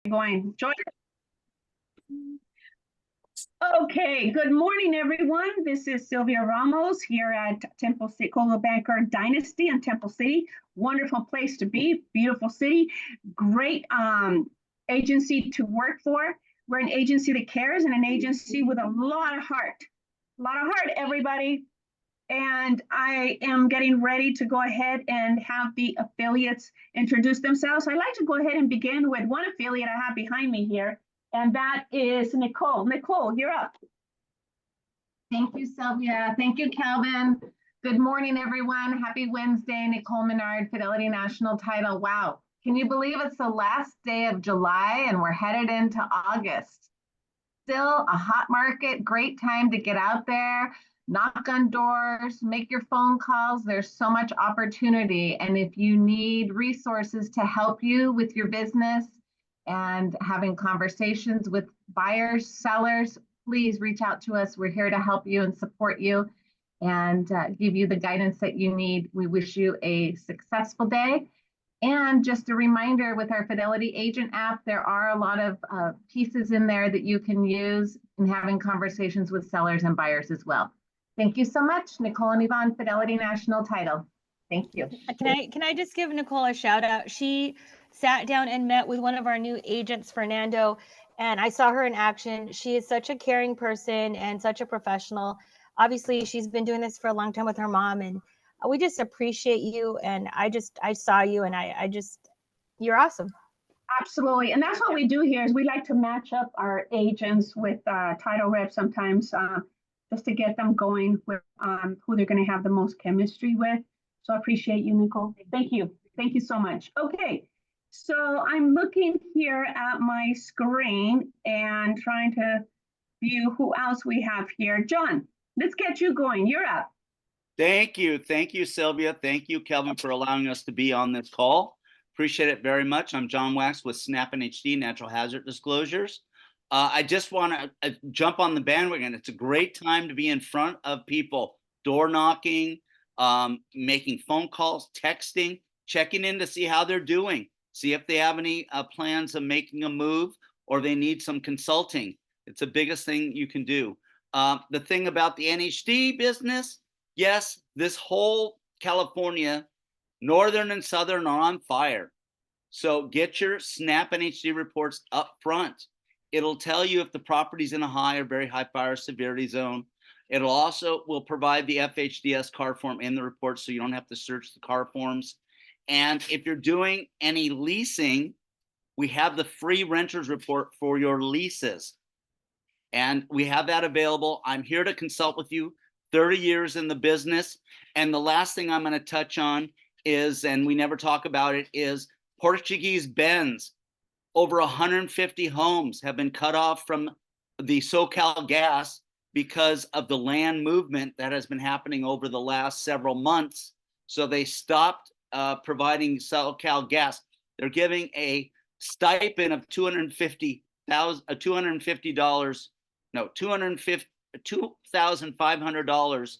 Going. Join. Okay, good morning, everyone. This is Sylvia Ramos here at Temple City, Coldwell Banker Dynasty in Temple City. Wonderful place to be, beautiful city, great agency to work for. We're an agency that cares and an agency with a lot of heart. A lot of heart, everybody. And I am getting ready to go ahead and have the affiliates introduce themselves. I'd like to go ahead and begin with one affiliate I have behind me here, and that is Nicole. Nicole, you're up. Thank you, Sylvia. Thank you, Calvin. Good morning, everyone. Happy Wednesday. Nicole Menard, Fidelity National Title. Wow. Can you believe it's the last day of July and we're headed into August? Still a hot market, great time to get out there, knock on doors, make your phone calls. There's so much opportunity. And if you need resources to help you with your business and having conversations with buyers, sellers, please reach out to us. We're here to help you and support you and give you the guidance that you need. We wish you a successful day. And just a reminder, with our Fidelity Agent app, there are a lot of pieces in there that you can use in having conversations with sellers and buyers as well. Thank you so much. Nicole and Yvonne, Fidelity National Title. Thank you. Can I just give Nicole a shout out? She sat down and met with one of our new agents, Fernando, and I saw her in action. She is such a caring person and such a professional. Obviously, she's been doing this for a long time with her mom, and we just appreciate you. And I saw you, and you're awesome. Absolutely. And that's what we do here is we like to match up our agents with title reps sometimes just to get them going with who they're going to have the most chemistry with. So I appreciate you, Nicole. Thank you. Thank you so much. Okay. So I'm looking here at my screen and trying to view who else we have here. John, let's get you going. You're up. Thank you. Thank you, Sylvia. Thank you, Kelvin, for allowing us to be on this call. Appreciate it very much. I'm John Wax with Snap and HD Natural Hazard Disclosures. I just want to jump on the bandwagon. It's a great time to be in front of people, door knocking, making phone calls, texting, checking in to see how they're doing, see if they have any plans of making a move or they need some consulting. It's the biggest thing you can do. The thing about the NHD business, yes, this whole California, northern and southern are on fire. So get your Snap NHD reports up front. It'll tell you if the property's in a high or very high fire severity zone. It'll also will provide the FHDS car form in the report so you don't have to search the car forms. And if you're doing any leasing, we have the free renters report for your leases. And we have that available. I'm here to consult with you, 30 years in the business. And the last thing I'm going to touch on is, and we never talk about it, is Portuguese Benz. Over 150 homes have been cut off from the SoCal gas because of the land movement that has been happening over the last several months. So they stopped providing SoCal gas. They're giving a stipend of $2,500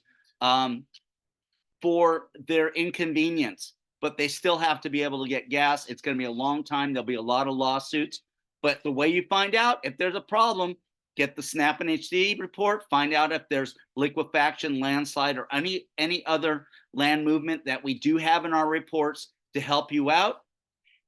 for their inconvenience, but they still have to be able to get gas. It's going to be a long time. There'll be a lot of lawsuits, but the way you find out if there's a problem, get the Snap and HD report, find out if there's liquefaction, landslide, or any other land movement that we do have in our reports to help you out.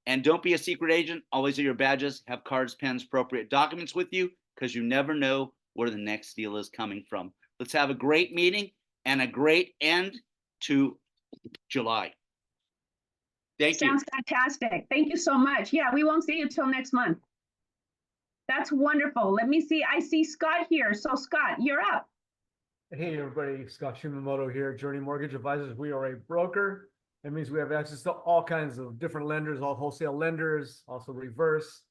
And don't be a secret agent. Always have your badges, have cards, pens, appropriate documents with you, because you never know where the next deal is coming from. Let's have a great meeting and a great end to July. Thank you. Sounds fantastic. Thank you so much. Yeah, we won't see you till next month. That's wonderful. Let me see. I see Scott here. So Scott, you're up. Hey everybody, Scott Shumimoto here, Journey Mortgage Advisors. We are a broker. That means we have access to all kinds of different lenders, all wholesale lenders, also reverse.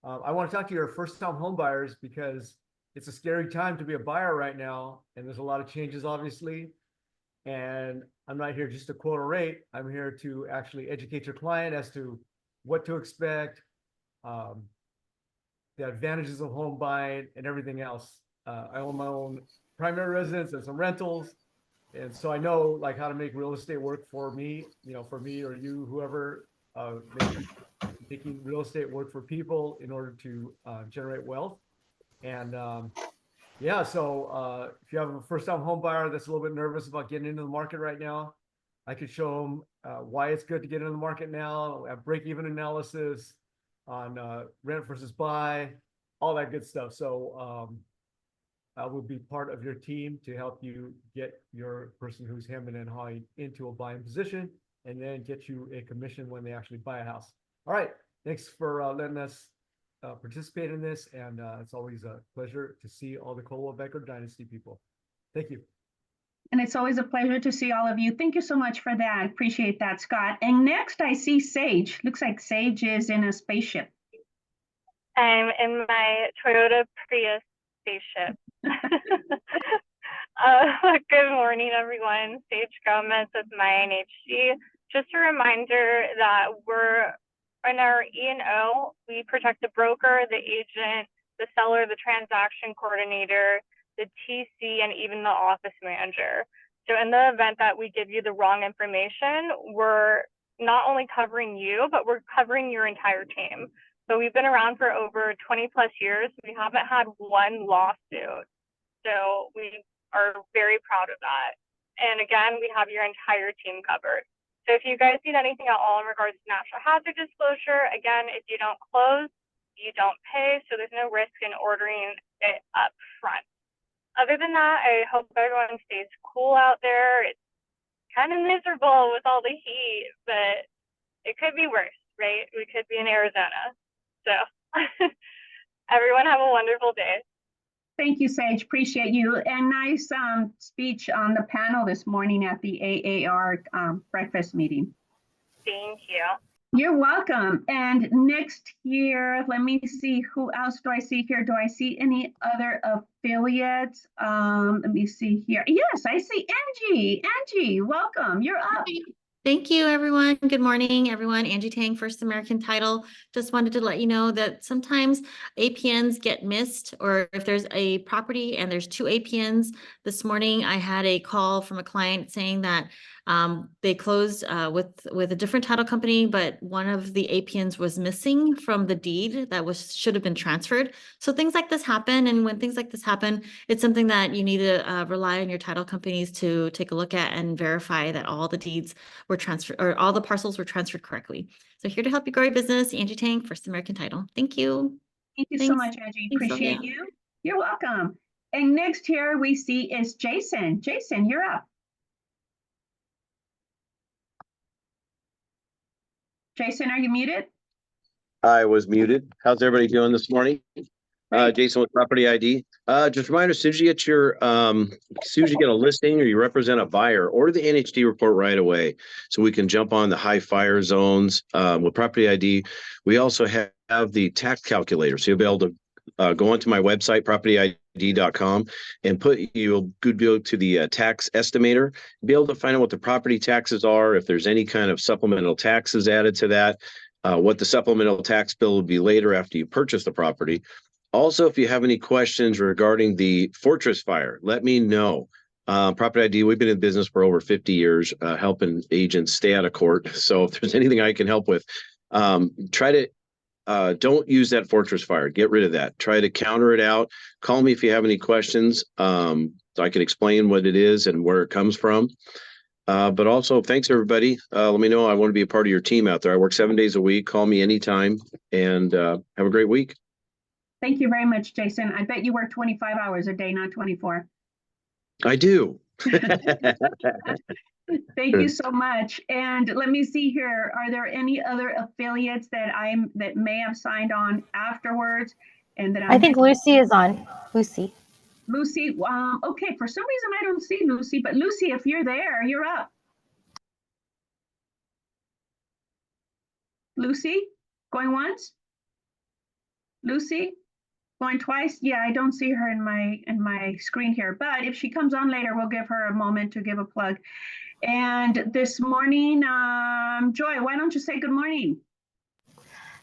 I want to talk to your first-time home buyers because it's a scary time to be a buyer right now, and there's a lot of changes, obviously. And I'm not here just to quote a rate. I'm here to actually educate your client as to what to expect, the advantages of home buying, and everything else. I own my own primary residence and some rentals, and so I know like how to make real estate work for me, for me or you, whoever making real estate work for people in order to generate wealth. And yeah, so if you have a first-time home buyer that's a little bit nervous about getting into the market right now, I could show them why it's good to get into the market now. We have break-even analysis on rent versus buy, all that good stuff. So I will be part of your team to help you get your person who's hemming and hawing into a buying position, and then get you a commission when they actually buy a house. All right, thanks for letting us participate in this, and it's always a pleasure to see all the Coldwell Banker Dynasty people. Thank you. And it's always a pleasure to see all of you. Thank you so much for that. Appreciate that, Scott. And next I see Sage. Looks like Sage is in a spaceship. I'm in my Toyota Prius spaceship. Good morning, everyone. Sage Gomez with my NHD. Just a reminder that we're in our E&O, we protect the broker, the agent, the seller, the transaction coordinator, the TC, and even the office manager. So in the event that we give you the wrong information, we're not only covering you, but we're covering your entire team. So we've been around for over 20 plus years. We haven't had one lawsuit. So we are very proud of that. And again, we have your entire team covered. So if you guys need anything at all in regards to natural hazard disclosure, again, if you don't close, you don't pay. So there's no risk in ordering it up front. Other than that, I hope everyone stays cool out there. It's kind of miserable with all the heat, but it could be worse, right? We could be in Arizona. So everyone have a wonderful day. Thank you, Sage. Appreciate you. And nice speech on the panel this morning at the AAR breakfast meeting. Thank you. You're welcome. And next year, let me see, who else do I see here? Do I see any other affiliates? Let me see here. Yes, I see Angie. Angie, welcome. You're up. Thank you, everyone. Good morning, everyone. Angie Tang, First American Title. Just wanted to let you know that sometimes APNs get missed, or if there's a property and there's two APNs. This morning, I had a call from a client saying that they closed with a different title company, but one of the APNs was missing from the deed that should have been transferred. So things like this happen, and when things like this happen, it's something that you need to rely on your title companies to take a look at and verify that all the deeds were transferred, or all the parcels were transferred correctly. So here to help you grow your business, Angie Tang, First American Title. Thank you. Thank you so much, Angie. Thanks, Appreciate Sylvia. you. You're welcome. And next here we see is Jason. Jason, you're up. Jason, are you muted? I was muted. How's everybody doing this morning? Jason with Property ID. Just a reminder, as soon as you get a listing or you represent a buyer, order the NHD report right away so we can jump on the high fire zones with Property ID. We also have the tax calculator, so you'll be able to go onto my website, propertyd.com, and you'll go to the tax estimator, be able to find out what the property taxes are, if there's any kind of supplemental taxes added to that, what the supplemental tax bill will be later after you purchase the property. Also, if you have any questions regarding the Fortress fire, let me know. Property ID, we've been in business for over 50 years, helping agents stay out of court. So if there's anything I can help with, don't use that Fortress fire. Get rid of that. Try to counter it out. Call me if you have any questions, so I can explain what it is and where it comes from. But also, thanks, everybody. Let me know. I want to be a part of your team out there. I work 7 days a week. Call me anytime, and have a great week. Thank you very much, Jason. I bet you work 25 hours a day, not 24. I do. Thank you so much. And let me see here. Are there any other affiliates that may have signed on afterwards? And that I think Lucy is on. Lucy. Lucy. Okay. For some reason, I don't see Lucy, but Lucy, if you're there, you're up. Lucy, going once. Lucy, going twice. Yeah, I don't see her in my screen here, but if she comes on later, we'll give her a moment to give a plug. And this morning, Joy, why don't you say good morning?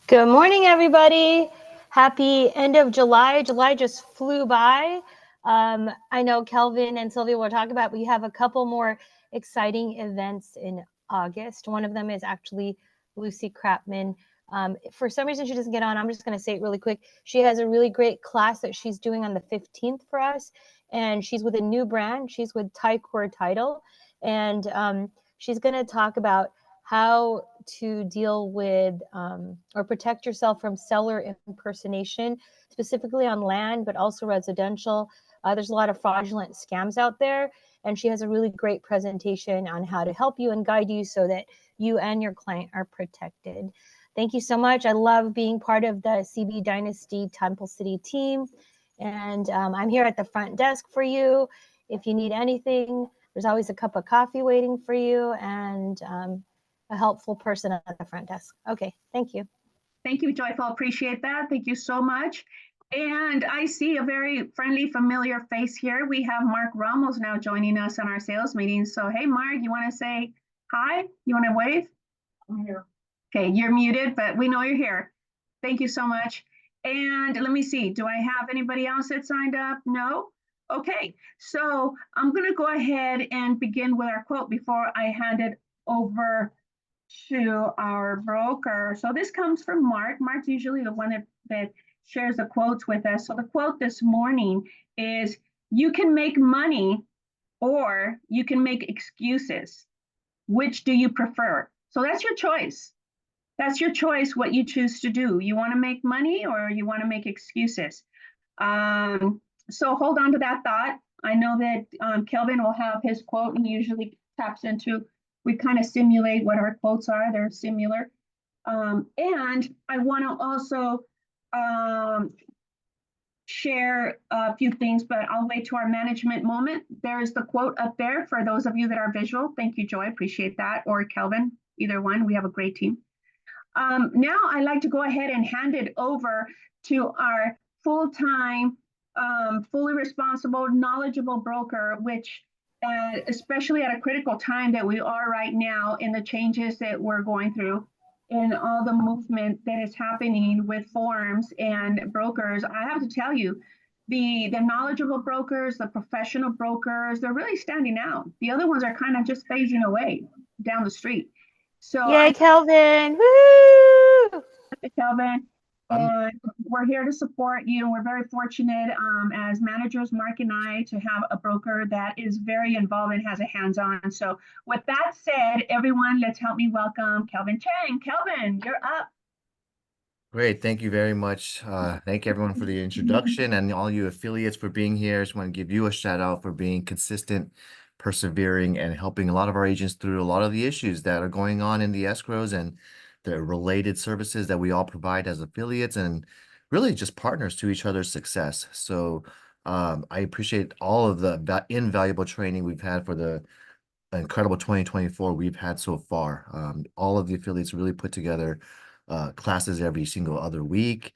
Good morning, everybody. Happy end of July. July just flew by. I know Kelvin and Sylvia will talk about, we have a couple more exciting events in August. One of them is actually Lucy Crapman For some reason, she doesn't get on. I'm just going to say it really quick. She has a really great class that she's doing on the 15th for us. And she's with a new brand. She's with Tycor Title. And she's going to talk about how to deal with or protect yourself from seller impersonation, specifically on land, but also residential. There's a lot of fraudulent scams out there. And she has a really great presentation on how to help you and guide you so that you and your client are protected. Thank you so much. I love being part of the CB Dynasty Temple City team. And I'm here at the front desk for you. If you need anything, there's always a cup of coffee waiting for you and a helpful person at the front desk. Okay, thank you. Thank you, Joyful. Appreciate that. Thank you so much. And I see a very friendly, familiar face here. We have Mark Ramos now joining us on our sales meeting. So, hey, Mark, you want to say hi? You want to wave? I'm here. Okay, you're muted, but we know you're here. Thank you so much. And let me see, do I have anybody else that signed up? No? Okay, so I'm going to go ahead and begin with our quote before I hand it over to our broker. So this comes from Mark. Mark's usually the one that shares the quotes with us. So the quote this morning is, you can make money or you can make excuses. Which do you prefer? So that's your choice. That's your choice, what you choose to do. You want to make money or you want to make excuses. So hold on to that thought. I know that Kelvin will have his quote and he usually taps into, we kind of simulate what our quotes are. They're similar. And I want to also share a few things, but I'll wait to our management moment. There is the quote up there for those of you that are visual. Thank you, Joy. Appreciate that. Or Kelvin, either one. We have a great team. Now I'd like to go ahead and hand it over to our full-time, fully responsible, knowledgeable broker, which especially at a critical time that we are right now in the changes that we're going through and all the movement that is happening with forms and brokers, I have to tell you, the knowledgeable brokers, the professional brokers, they're really standing out. The other ones are kind of just phasing away down the street. So yay, Kelvin! Woo! Kelvin, and we're here to support you. We're very fortunate as managers, Mark and I, to have a broker that is very involved and has a hands-on. So with that said, everyone, let's help me welcome Kelvin Chang. Kelvin, you're up. Great. Thank you very much. Thank everyone for the introduction and all you affiliates for being here. I just want to give you a shout out for being consistent, persevering, and helping a lot of our agents through a lot of the issues that are going on in the escrows and the related services that we all provide as affiliates and really just partners to each other's success. So I appreciate all of the invaluable training we've had for the incredible 2024 we've had so far. All of the affiliates really put together classes every single other week.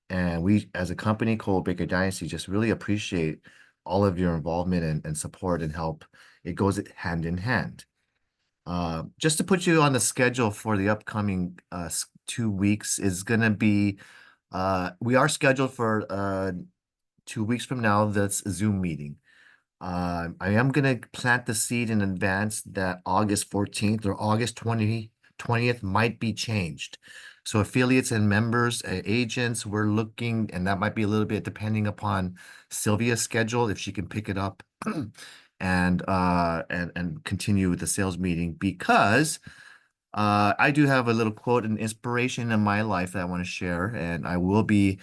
And we, as a company, Coldwell Banker Dynasty, just really appreciate all of your involvement and support and help. It goes hand in hand. Just to put you on the schedule for the upcoming 2 weeks is going to be, we are scheduled for 2 weeks from now, that's a Zoom meeting. I am going to plant the seed in advance that August 14th or August 20th might be changed. So affiliates and members, agents, we're looking, and that might be a little bit depending upon Sylvia's schedule, if she can pick it up and continue with the sales meeting, because I do have a little quote and inspiration in my life that I want to share, and I will be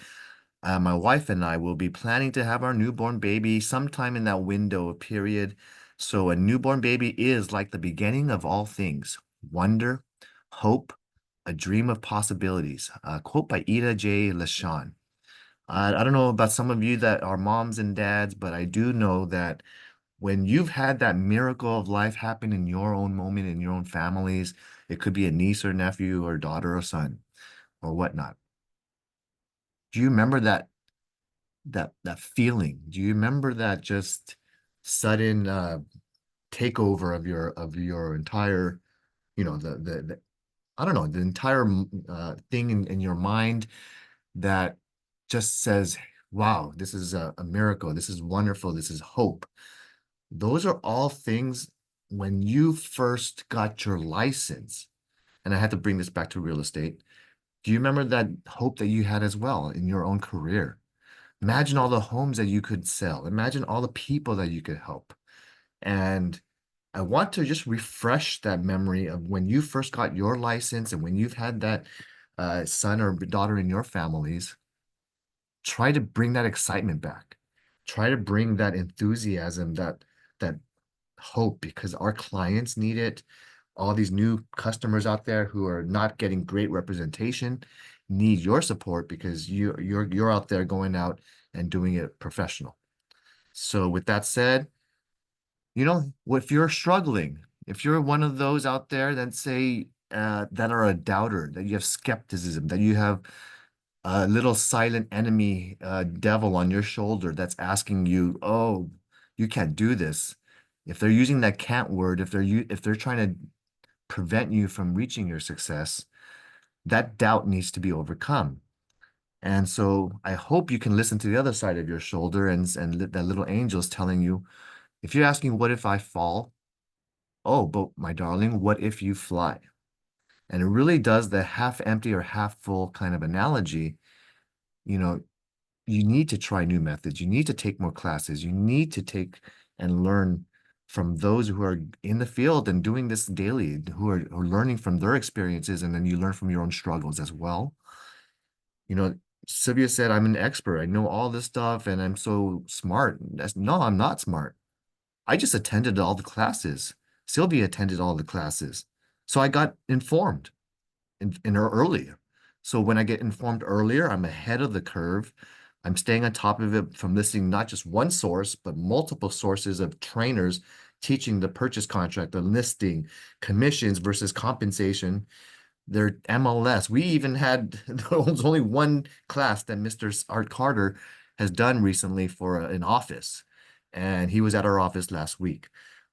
my wife and I will be planning to have our newborn baby sometime in that window period. So a newborn baby is like the beginning of all things: wonder, hope, a dream of possibilities. A quote by Ida J. LeSean. I don't know about some of you that are moms and dads, but I do know that when you've had that miracle of life happen in your own moment, in your own families, it could be a niece or nephew or daughter or son or whatnot. Do you remember that feeling? Do you remember that just sudden takeover of your entire, the I don't know, the entire thing in your mind that just says, wow, this is a miracle. This is wonderful. This is hope. Those are all things when you first got your license. And I had to bring this back to real estate. Do you remember that hope that you had as well in your own career? Imagine all the homes that you could sell. Imagine all the people that you could help. And I want to just refresh that memory of when you first got your license and when you've had that son or daughter in your families. Try to bring that excitement back. Try to bring that enthusiasm, that hope, because our clients need it. All these new customers out there who are not getting great representation need your support because you're out there going out and doing it professional. So with that said, if you're struggling, if you're one of those out there that say that are a doubter, that you have skepticism, that you have a little silent enemy devil on your shoulder that's asking you, oh, you can't do this. If they're using that can't word, if they're trying to prevent you from reaching your success, that doubt needs to be overcome. And so I hope you can listen to the other side of your shoulder and that little angel's telling you, if you're asking, what if I fall? Oh, but my darling, what if you fly? And it really does the half empty or half full kind of analogy. You know, you need to try new methods. You need to take more classes. You need to take and learn from those who are in the field and doing this daily, who are learning from their experiences, and then you learn from your own struggles as well. Sylvia said, I'm an expert. I know all this stuff and I'm so smart. No, I'm not smart. I just attended all the classes. Sylvia attended all the classes. So I got informed in earlier. So when I get informed earlier, I'm ahead of the curve. I'm staying on top of it from listening not just one source, but multiple sources of trainers teaching the purchase contract, the listing, commissions versus compensation, their MLS. We even had, there's only one class that Mr. Art Carter has done recently for an office, and he was at our office last week.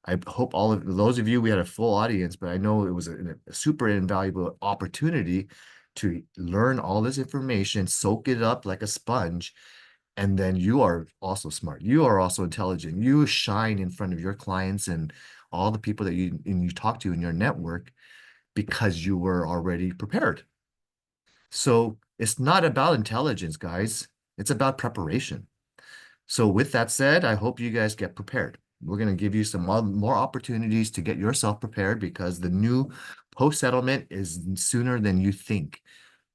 I hope all of those of you, we had a full audience, but I know it was a super invaluable opportunity to learn all this information, soak it up like a sponge, and then you are also smart. You are also intelligent. You shine in front of your clients and all the people that you talk to in your network because you were already prepared. So it's not about intelligence, guys. It's about preparation. So with that said, I hope you guys get prepared. We're going to give you some more opportunities to get yourself prepared because the new post-settlement is sooner than you think.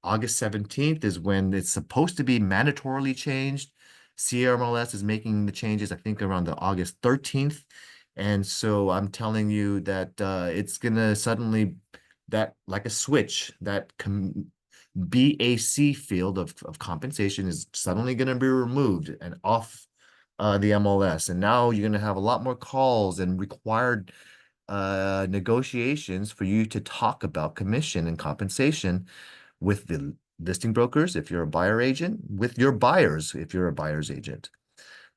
August 17th is when it's supposed to be mandatorily changed. CRMLS is making the changes, I think, around the August 13th. And so I'm telling you that it's going to suddenly, that like a switch, that BAC field of compensation is suddenly going to be removed and off the MLS. And now you're going to have a lot more calls and required negotiations for you to talk about commission and compensation with the listing brokers if you're a buyer agent, with your buyers if you're a buyer's agent.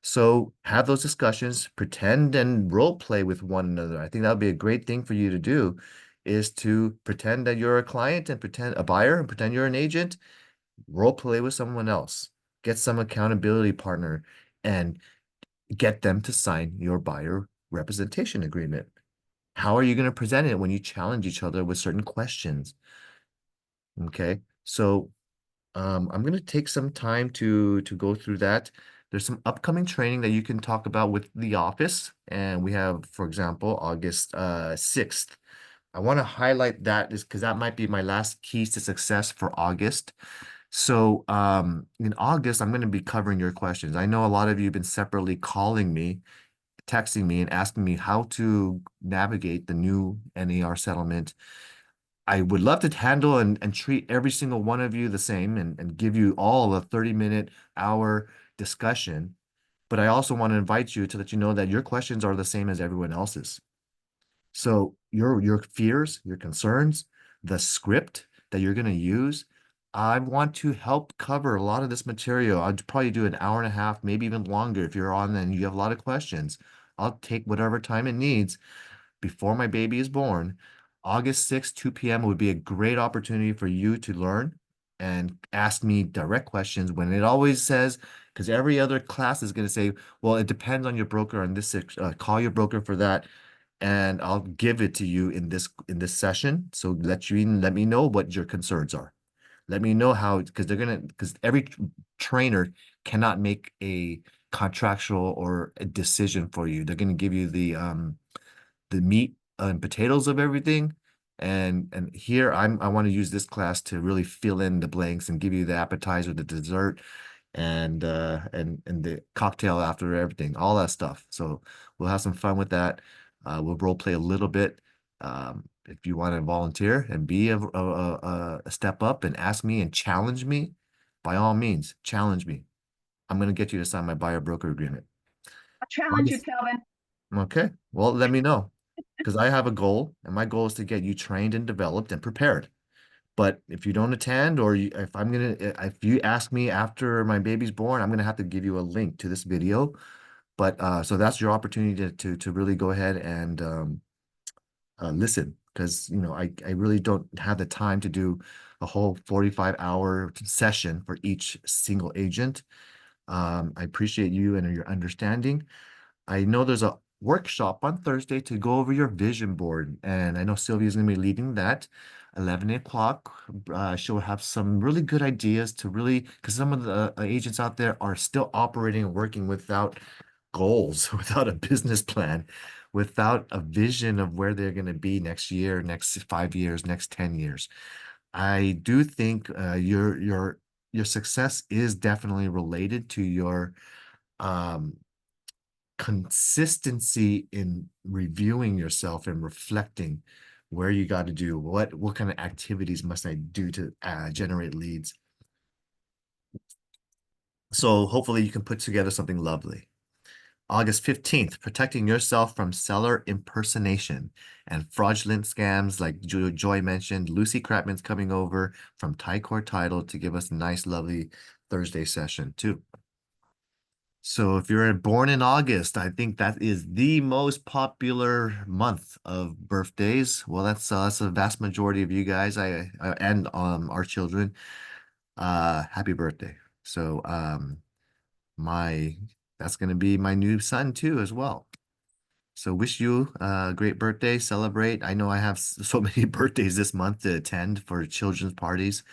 So have those discussions, pretend and role play with one another. I think that would be a great thing for you to do, is to pretend that you're a client and pretend a buyer and pretend you're an agent, role play with someone else, get some accountability partner and get them to sign your buyer representation agreement. How are you going to present it when you challenge each other with certain questions? Okay, so I'm going to take some time to go through that. There's some upcoming training that you can talk about with the office. And we have, for example, August 6th. I want to highlight that is because that might be my last keys to success for August. So in August, I'm going to be covering your questions. I know a lot of you have been separately calling me, texting me, and asking me how to navigate the new NAR settlement. I would love to handle and treat every single one of you the same and give you all a 30-minute, hour discussion. But I also want to invite you to let you know that your questions are the same as everyone else's. So your fears, your concerns, the script that you're going to use, I want to help cover a lot of this material. I'd probably do an hour and a half, maybe even longer if you're on and you have a lot of questions. I'll take whatever time it needs before my baby is born. August 6th, 2 p.m. would be a great opportunity for you to learn and ask me direct questions when it always says, because every other class is going to say, well, it depends on your broker on this, call your broker for that. And I'll give it to you in this session. So let me know what your concerns are. Let me know how, because every trainer cannot make a contractual or a decision for you. They're gonna give you the meat and potatoes of everything. And here I want to use this class to really fill in the blanks and give you the appetizer, the dessert, and the cocktail after everything, all that stuff. So we'll have some fun with that. We'll role play a little bit. If you want to volunteer and be a step up and ask me and challenge me, by all means, challenge me. I'm going to get you to sign my buyer broker agreement. I'll challenge you, Kelvin. Okay, well, let me know, because I have a goal, and my goal is to get you trained and developed and prepared. But if you don't attend, or if you ask me after my baby's born, I'm gonna have to give you a link to this video. But so that's your opportunity to really go ahead and listen, because I really don't have the time to do a whole 45-hour session for each single agent. I appreciate you and your understanding. I know there's a workshop on Thursday to go over your vision board, and I know Sylvia's going to be leading that. 11 o'clock. She'll have some really good ideas to really, because some of the agents out there are still operating and working without goals, without a business plan, without a vision of where they're going to be next year, next 5 years, next 10 years. I do think your success is definitely related to your consistency in reviewing yourself and reflecting where you got to do what kind of activities must I do to generate leads. So hopefully you can put together something lovely. August 15th, protecting yourself from seller impersonation and fraudulent scams like Joy mentioned. Lucy Kratman's coming over from Tycor Title to give us a nice, lovely Thursday session too. So if you're born in August, I think that is the most popular month of birthdays. Well, that's a vast majority of you guys. And our children. Happy birthday. So that's gonna be my new son too as well. So wish you a great birthday, celebrate. I know I have so many birthdays this month to attend for children's parties.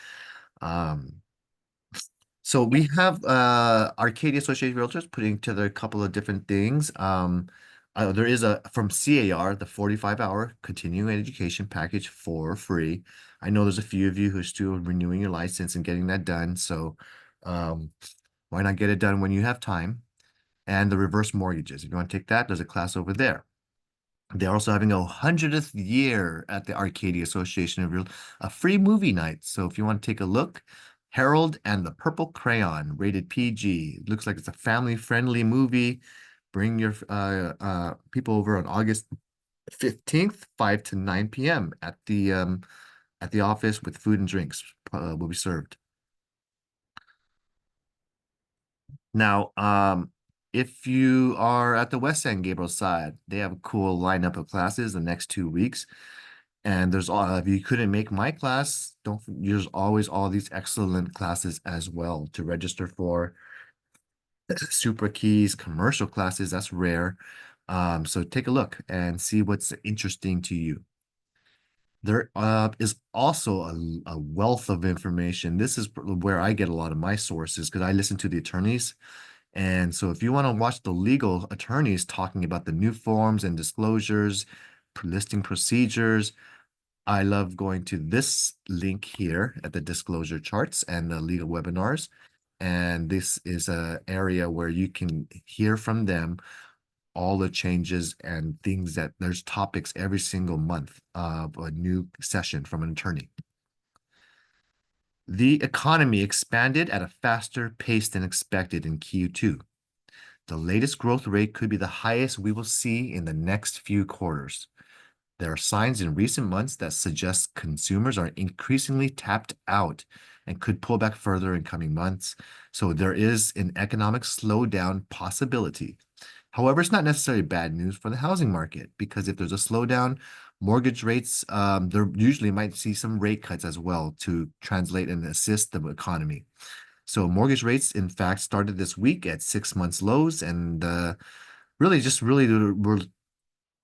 So we have Arcadia Associated Realtors putting together a couple of different things. There is from CAR, the 45-hour continuing education package for free. I know there's a few of you who are still renewing your license and getting that done. So why not get it done when you have time? And the reverse mortgages. If you want to take that, there's a class over there. They're also having a 100th year at the Arcadia Association of Real, a free movie night. So if you want to take a look, Harold and the Purple Crayon, rated PG. Looks like it's a family-friendly movie. Bring your people over on August 15th, 5 to 9 p.m. at the office with food and drinks will be served. Now, if you are at the West San Gabriel side, they have a cool lineup of classes the next 2 weeks. And there's if you couldn't make my class, there's always all these excellent classes as well to register for. Super keys, commercial classes, that's rare. So take a look and see what's interesting to you. There is also a wealth of information. This is where I get a lot of my sources because I listen to the attorneys. And so if you want to watch the legal attorneys talking about the new forms and disclosures, listing procedures, I love going to this link here at the disclosure charts and the legal webinars. And this is an area where you can hear from them all the changes and things that there's topics every single month of a new session from an attorney. The economy expanded at a faster pace than expected in Q2. The latest growth rate could be the highest we will see in the next few quarters. There are signs in recent months that suggest consumers are increasingly tapped out and could pull back further in coming months. So there is an economic slowdown possibility. However, it's not necessarily bad news for the housing market because if there's a slowdown, mortgage rates, there usually might see some rate cuts as well to translate and assist the economy. So mortgage rates, in fact, started this week at 6 months lows, and we're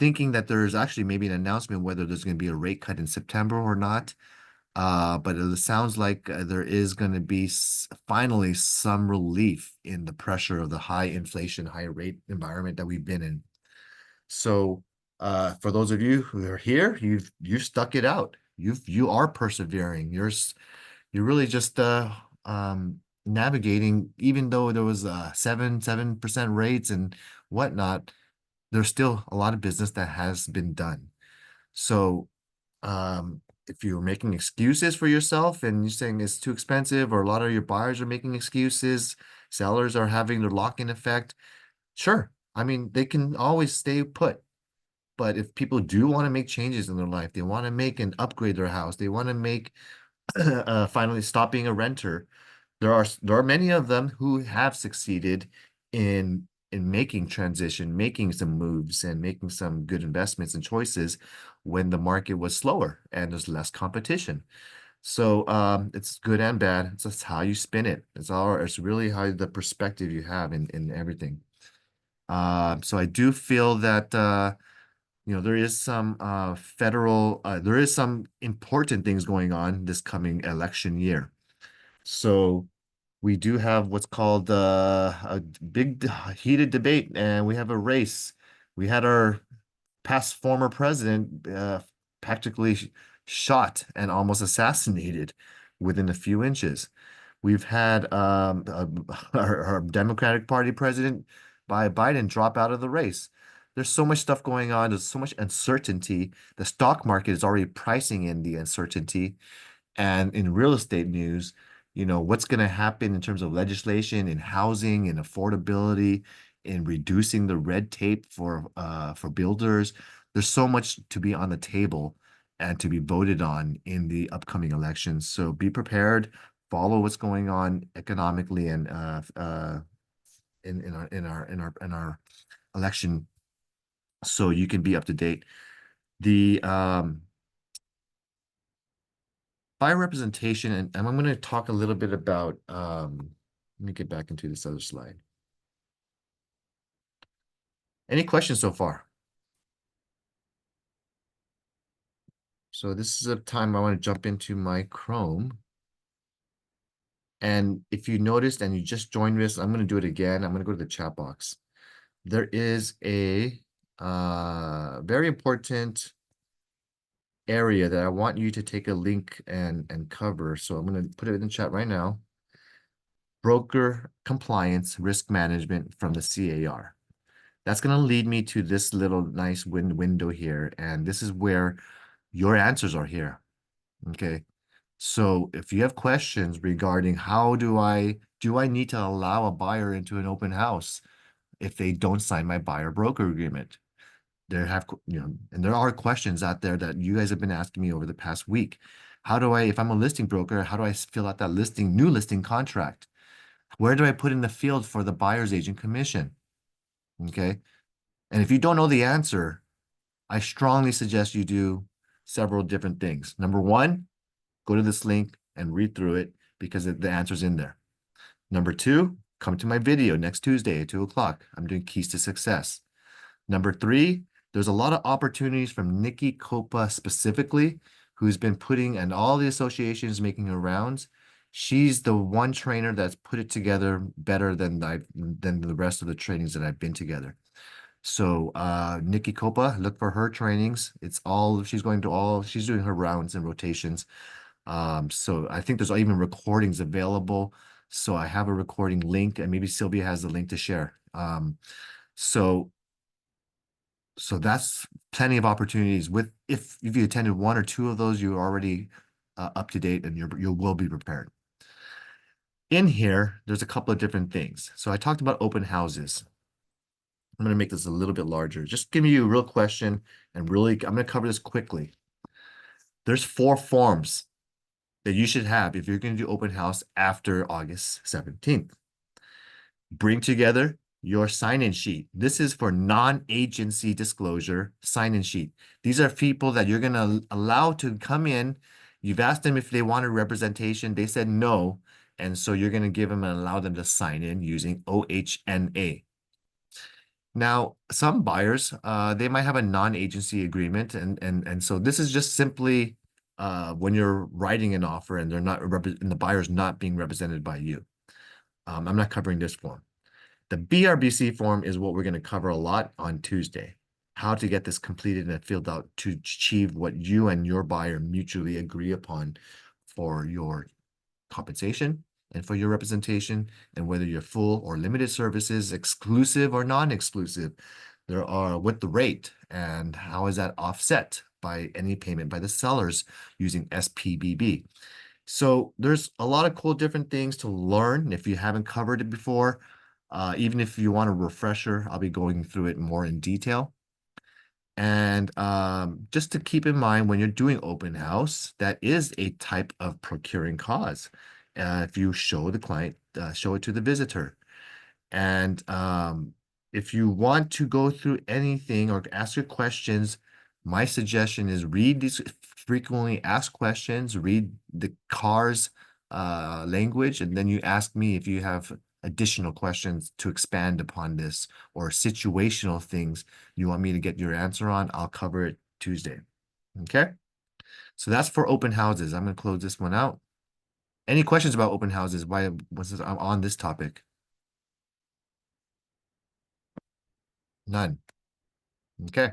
thinking that there's actually maybe an announcement whether there's going to be a rate cut in September or not. But it sounds like there is going to be finally some relief in the pressure of the high inflation, high rate environment that we've been in. So, for those of you who are here, you've stuck it out. You are persevering. You're really just navigating, even though there was 7% rates and whatnot, there's still a lot of business that has been done. So if you're making excuses for yourself and you're saying it's too expensive, or a lot of your buyers are making excuses, sellers are having their lock-in effect, sure. I mean, they can always stay put. But if people do want to make changes in their life, they want to make and upgrade their house, they want to make finally stop being a renter, there are many of them who have succeeded in making transition, making some moves, and making some good investments and choices when the market was slower and there's less competition. So it's good and bad. It's just how you spin it. It's really how the perspective you have in everything. So I do feel that there is some there is some important things going on this coming election year. So we do have what's called a big heated debate, and we have a race. We had our past former president practically shot and almost assassinated within a few inches. We've had our Democratic Party president, Biden, drop out of the race. There's so much stuff going on. There's so much uncertainty. The stock market is already pricing in the uncertainty. And in real estate news, what's going to happen in terms of legislation in housing and affordability, in reducing the red tape for builders. There's so much to be on the table and to be voted on in the upcoming elections. So be prepared, follow what's going on economically and in our election, so you can be up to date. The by representation, and I'm going to talk a little bit about, let me get back into this other slide. Any questions so far? So this is a time I want to jump into my Chrome. And if you noticed and you just joined us, I'm going to do it again. I'm going to go to the chat box. There is a very important area that I want you to take a link and cover. So I'm going to put it in the chat right now. Broker compliance risk management from the CAR. That's going to lead me to this little nice window here. And this is where your answers are here. Okay. So if you have questions regarding do I need to allow a buyer into an open house if they don't sign my buyer broker agreement? And there are questions out there that you guys have been asking me over the past week. If I'm a listing broker, how do I fill out that new listing contract? Where do I put in the field for the buyer's agent commission? Okay. And if you don't know the answer, I strongly suggest you do several different things. Number one, go to this link and read through it because the answer's in there. Number two, come to my video next Tuesday at 2 o'clock. I'm doing Keys to Success. Number three, there's a lot of opportunities from Nikki Copa specifically, who's been putting, and all the associations making her rounds. She's the one trainer that's put it together better than the rest of the trainings that I've been together. So Nikki Copa, look for her trainings. She's doing her rounds and rotations. So I think there's even recordings available. So I have a recording link, and maybe Sylvia has the link to share. So that's plenty of opportunities. If you attended one or two of those, you're already up to date and you will be prepared. In here, there's a couple of different things. So I talked about open houses. I'm going to make this a little bit larger. Just give you a real question, and I'm going to cover this quickly. There's 4 forms that you should have if you're going to do open house after August 17th. Bring together your sign-in sheet. This is for non-agency disclosure sign-in sheet. These are people that you're going to allow to come in. You've asked them if they wanted representation. They said no. And so you're going to give them and allow them to sign in using OHNA. Now, some buyers, they might have a non-agency agreement. And so this is just simply when you're writing an offer and and the buyer's not being represented by you. I'm not covering this form. The BRBC form is what we're going to cover a lot on Tuesday. How to get this completed and filled out to achieve what you and your buyer mutually agree upon for your compensation and for your representation, and whether you're full or limited services, exclusive or non-exclusive, there are with the rate, and how is that offset by any payment by the sellers using SPBB. So there's a lot of cool different things to learn if you haven't covered it before. Even if you want a refresher, I'll be going through it more in detail. And just to keep in mind, when you're doing open house, that is a type of procuring cause. If you show the client, show it to the visitor. And if you want to go through anything or ask your questions, my suggestion is read these frequently asked questions, read the CAR's language, and then you ask me if you have additional questions to expand upon this or situational things you want me to get your answer on. I'll cover it Tuesday. Okay. So that's for open houses. I'm going to close this one out. Any questions about open houses? Why was this on this topic? None. Okay.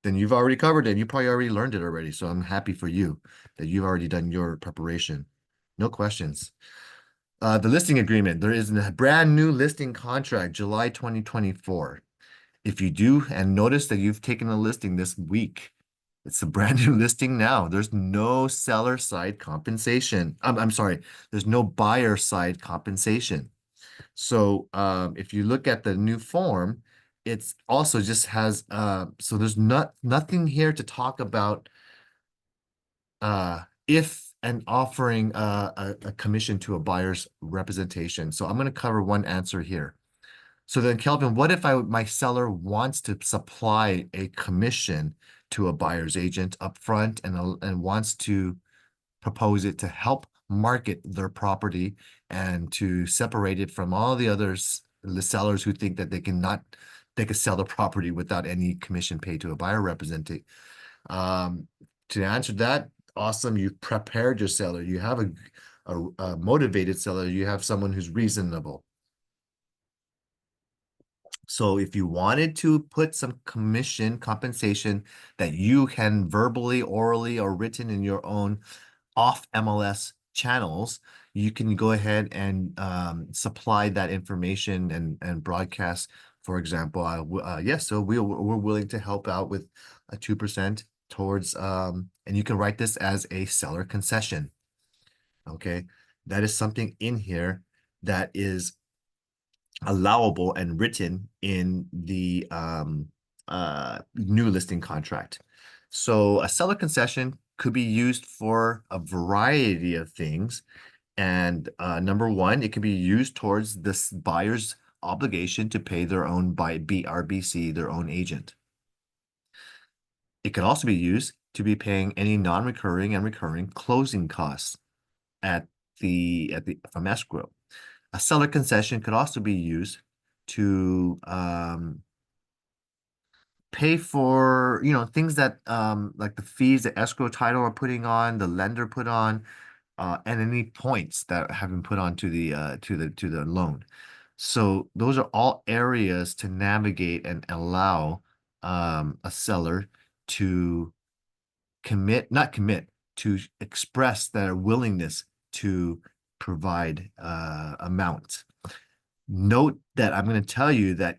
Then you've already covered it. You probably already learned it already. So I'm happy for you that you've already done your preparation. No questions. The listing agreement. There is a brand new listing contract, July 2024. If you do, and notice that you've taken a listing this week, it's a brand new listing now. There's no seller side compensation. I'm sorry. There's no buyer side compensation. So if you look at the new form, it's also just has so there's nothing here to talk about if and offering a commission to a buyer's representation. So I'm going to cover one answer here. So then, Kelvin, what if my seller wants to supply a commission to a buyer's agent upfront and wants to propose it to help market their property and to separate it from all the others, the sellers who think that they can sell the property without any commission paid to a buyer representative. To answer that, awesome. You've prepared your seller. You have a motivated seller. You have someone who's reasonable. So if you wanted to put some commission compensation that you can verbally, orally, or written in your own off MLS channels, you can go ahead and supply that information and broadcast. For example, yes, so we're willing to help out with a 2% towards, and you can write this as a seller concession. Okay, that is something in here that is allowable and written in the new listing contract. So a seller concession could be used for a variety of things. And number one, it can be used towards this buyer's obligation to pay their own by BRBC, their own agent. It can also be used to be paying any non-recurring and recurring closing costs from escrow. A seller concession could also be used to pay for, things that like the fees that escrow title are putting on, the lender put on, and any points that have been put on to the loan. So those are all areas to navigate and allow a seller to to express their willingness to provide amounts. Note that I'm going to tell you that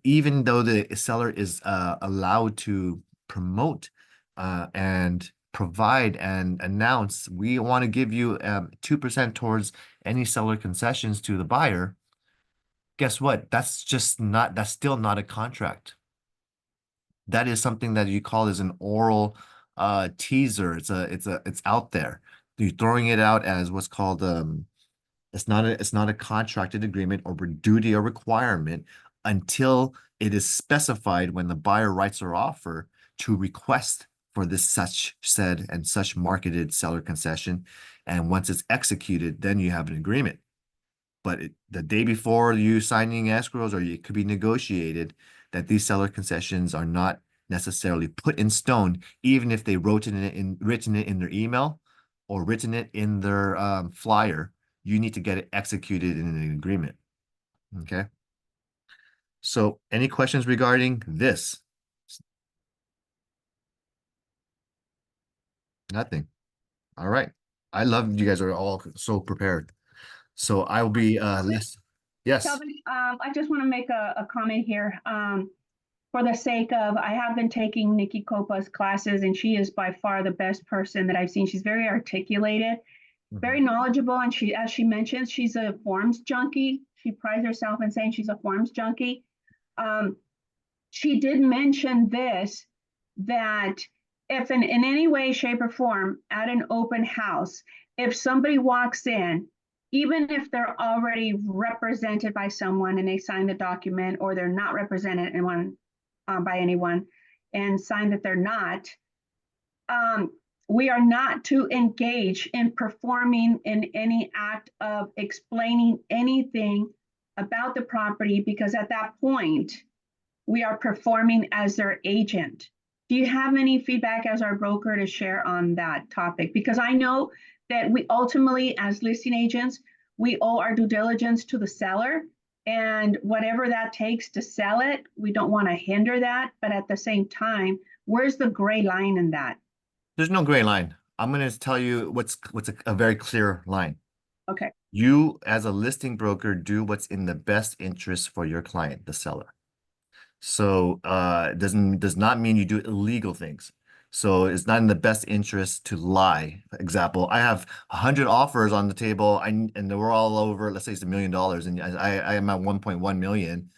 even though the seller is allowed to promote and provide and announce, we want to give you 2% towards any seller concessions to the buyer. Guess what? That's still not a contract. That is something that you call as an oral teaser. It's out there. You're throwing it out as what's called it's not a contracted agreement or duty or requirement until it is specified when the buyer writes their offer to request for this such said and such marketed seller concession. And once it's executed, then you have an agreement. But the day before you signing escrows, or it could be negotiated that these seller concessions are not necessarily put in stone, even if they written it in their email or written it in their flyer. You need to get it executed in an agreement. Okay. So any questions regarding this? Nothing. All right. I love you guys are all so prepared. So I will be yes. Kelvin, I just want to make a comment here. For the sake of, I have been taking Nikki Copa's classes, and she is by far the best person that I've seen. She's very articulated, very knowledgeable, and she, as she mentions, she's a forms junkie. She prides herself in saying she's a forms junkie. She did mention this, that if in any way, shape, or form at an open house, if somebody walks in, even if they're already represented by someone and they sign the document, or they're not represented by anyone and sign that they're not, we are not to engage in performing in any act of explaining anything about the property, because at that point, we are performing as their agent. Do you have any feedback as our broker to share on that topic? Because I know that we ultimately, as listing agents, we owe our due diligence to the seller, and whatever that takes to sell it, we don't want to hinder that. But at the same time, where's the gray line in that? There's no gray line. I'm going to tell you what's a very clear line. Okay. You, as a listing broker, do what's in the best interest for your client, the seller. So does not mean you do illegal things. So it's not in the best interest to lie. For example, I have 100 offers on the table, and we're all over, let's say it's $1 million, and I am at 1.1 million.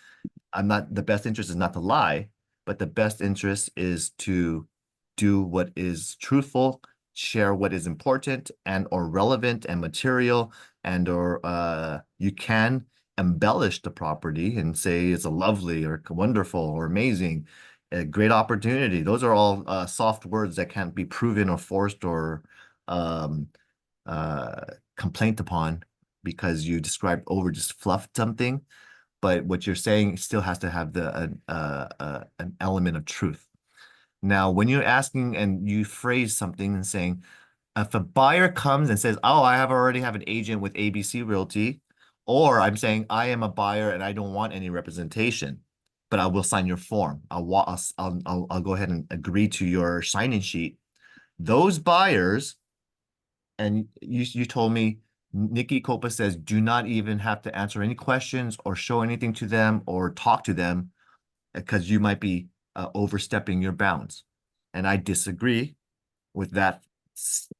The best interest is not to lie, but the best interest is to do what is truthful, share what is important and or relevant and material, and or you can embellish the property and say it's a lovely or wonderful or amazing, a great opportunity. Those are all soft words that can't be proven or forced or complained upon because you described over just fluffed something. But what you're saying still has to have an element of truth. Now, when you're asking and you phrase something and saying, if a buyer comes and says, "Oh, I already have an agent with ABC Realty," or I'm saying I am a buyer and I don't want any representation, but I will sign your form. I'll go ahead and agree to your sign-in sheet. Those buyers, and you told me Nikki Copa says, do not even have to answer any questions or show anything to them or talk to them because you might be overstepping your bounds. And I disagree with that.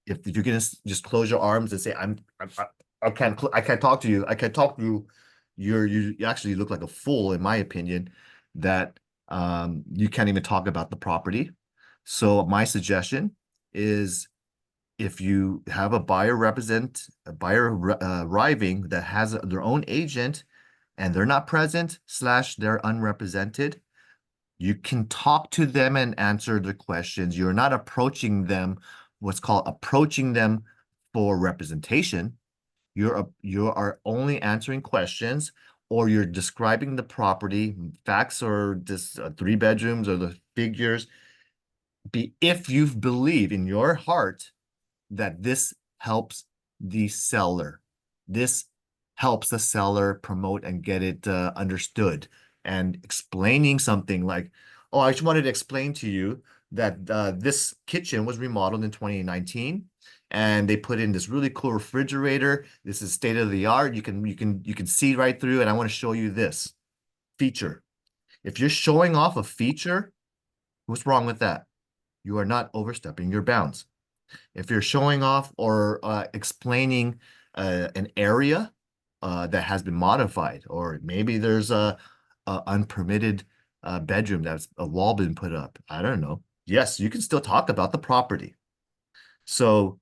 If you're gonna just close your arms and say, I can't talk to you. I can't talk to you. You actually look like a fool, in my opinion, that you can't even talk about the property. So my suggestion is, if you have a buyer arriving that has their own agent and they're not present / they're unrepresented, you can talk to them and answer the questions. You're not approaching them, what's called approaching them for representation. You are only answering questions, or you're describing the property, facts, or just 3 bedrooms or the figures. If you believe in your heart that this helps the seller. This helps the seller promote and get it understood. And explaining something like, oh, I just wanted to explain to you that this kitchen was remodeled in 2019, and they put in this really cool refrigerator. This is state of the art. You can see right through, and I want to show you this feature. If you're showing off a feature, what's wrong with that? You are not overstepping your bounds. If you're showing off or explaining an area that has been modified, or maybe there's a unpermitted bedroom that's a wall been put up, I don't know. Yes, you can still talk about the property. So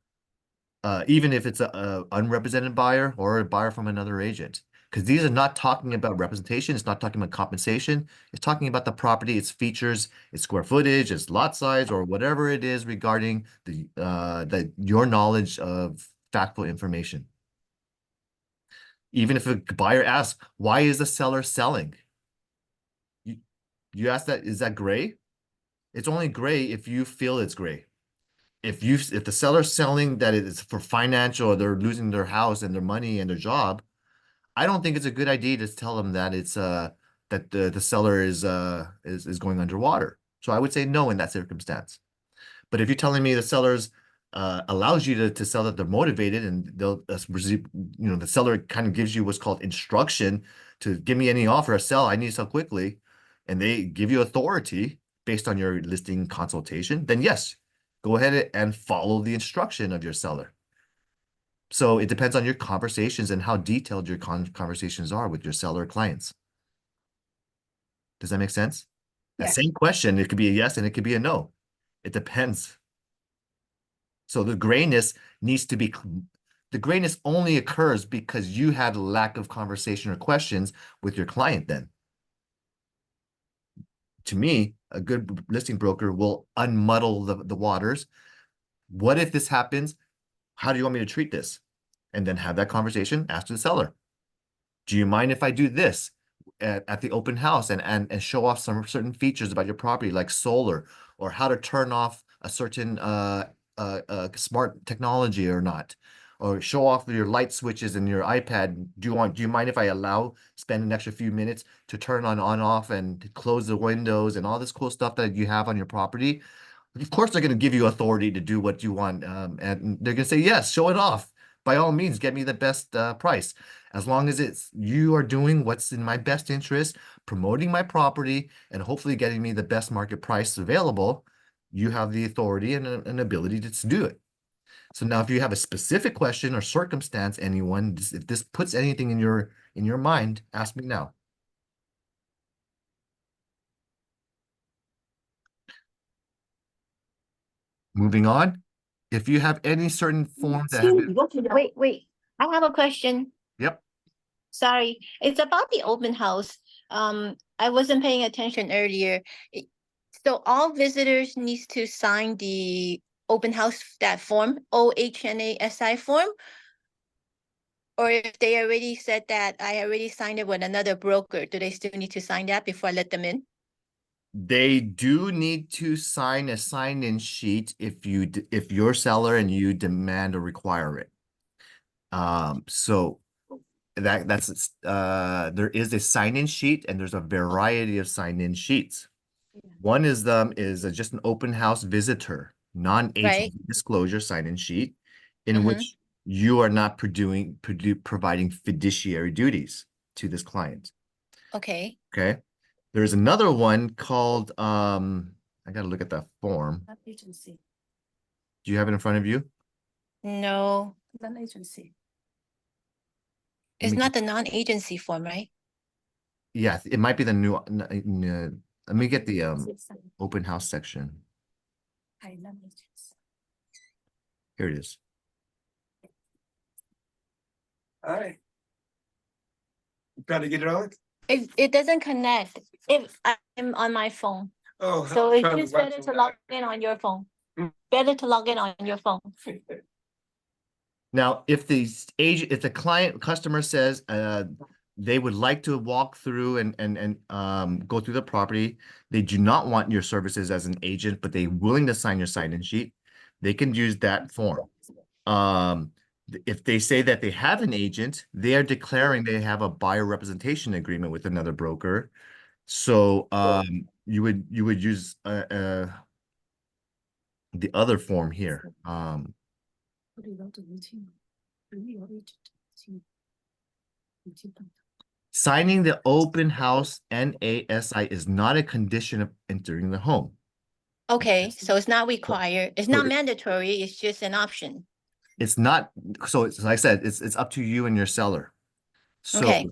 even if it's a unrepresented buyer or a buyer from another agent, because these are not talking about representation, it's not talking about compensation, it's talking about the property, its features, its square footage, its lot size, or whatever it is regarding your knowledge of factual information. Even if a buyer asks, why is the seller selling? You ask that, is that gray? It's only gray if you feel it's gray. If the seller's selling that it is for financial, or they're losing their house and their money and their job, I don't think it's a good idea to tell them that it's that the seller is going underwater. So I would say no in that circumstance. But if you're telling me the seller's allows you to sell that they're motivated, and they'll receive, the seller kind of gives you what's called instruction to give me any offer, sell, I need to sell quickly, and they give you authority based on your listing consultation, then yes, go ahead and follow the instruction of your seller. So it depends on your conversations and how detailed your conversations are with your seller clients. Does that make sense? That Yes. same question, it could be a yes and it could be a no. It depends. So the grayness only occurs because you had a lack of conversation or questions with your client then. To me, a good listing broker will unmuddle the waters. What if this happens? How do you want me to treat this? And then have that conversation, ask the seller. Do you mind if I do this at the open house and show off some certain features about your property, like solar, or how to turn off a certain smart technology or not, or show off your light switches in your iPad? Do you mind if I spend an extra few minutes to turn on off and close the windows and all this cool stuff that you have on your property? Of course, they're going to give you authority to do what you want, and they're going to say, yes, show it off. By all means, get me the best price. As long as you are doing what's in my best interest, promoting my property, and hopefully getting me the best market price available, you have the authority and an ability to do it. So now if you have a specific question or circumstance, if this puts anything in your mind, ask me now. Moving on. If you have any certain form that have been, Wait. I have a question. yep. Sorry. It's about the open house. I wasn't paying attention earlier. So all visitors needs to sign the open house, that form, OHNASI form? Or if they already said that I already signed it with another broker, do they still need to sign that before I let them in? They do need to sign a sign-in sheet if you're seller and you demand or require it. So that's there is a sign-in sheet, and there's a variety of sign-in sheets. One is just an open house visitor, non-agent disclosure sign-in sheet, in which you are not providing fiduciary duties to this client. Okay. Okay. There's another one called I gotta look at that form. Agency. Do you have it in front of you? No, Non-agency. it's not the non-agency form, right? Yeah, it might be the new. Let me get the open house section. Here it is. Hi. Trying to get it on? It doesn't connect if I'm on my phone. Oh. So it's just better to log in on your phone. Better to log in on your phone. Now, if the customer says they would like to walk through and go through the property, they do not want your services as an agent, but they're willing to sign your sign-in sheet, they can use that form. If they say that they have an agent, they are declaring they have a buyer representation agreement with another broker. So you would use the other form here. Signing the open house NASI is not a condition of entering the home. Okay, so it's not required. It's not mandatory. It's just an option. It's not. So it's like I said, it's up to you and your seller. So Okay.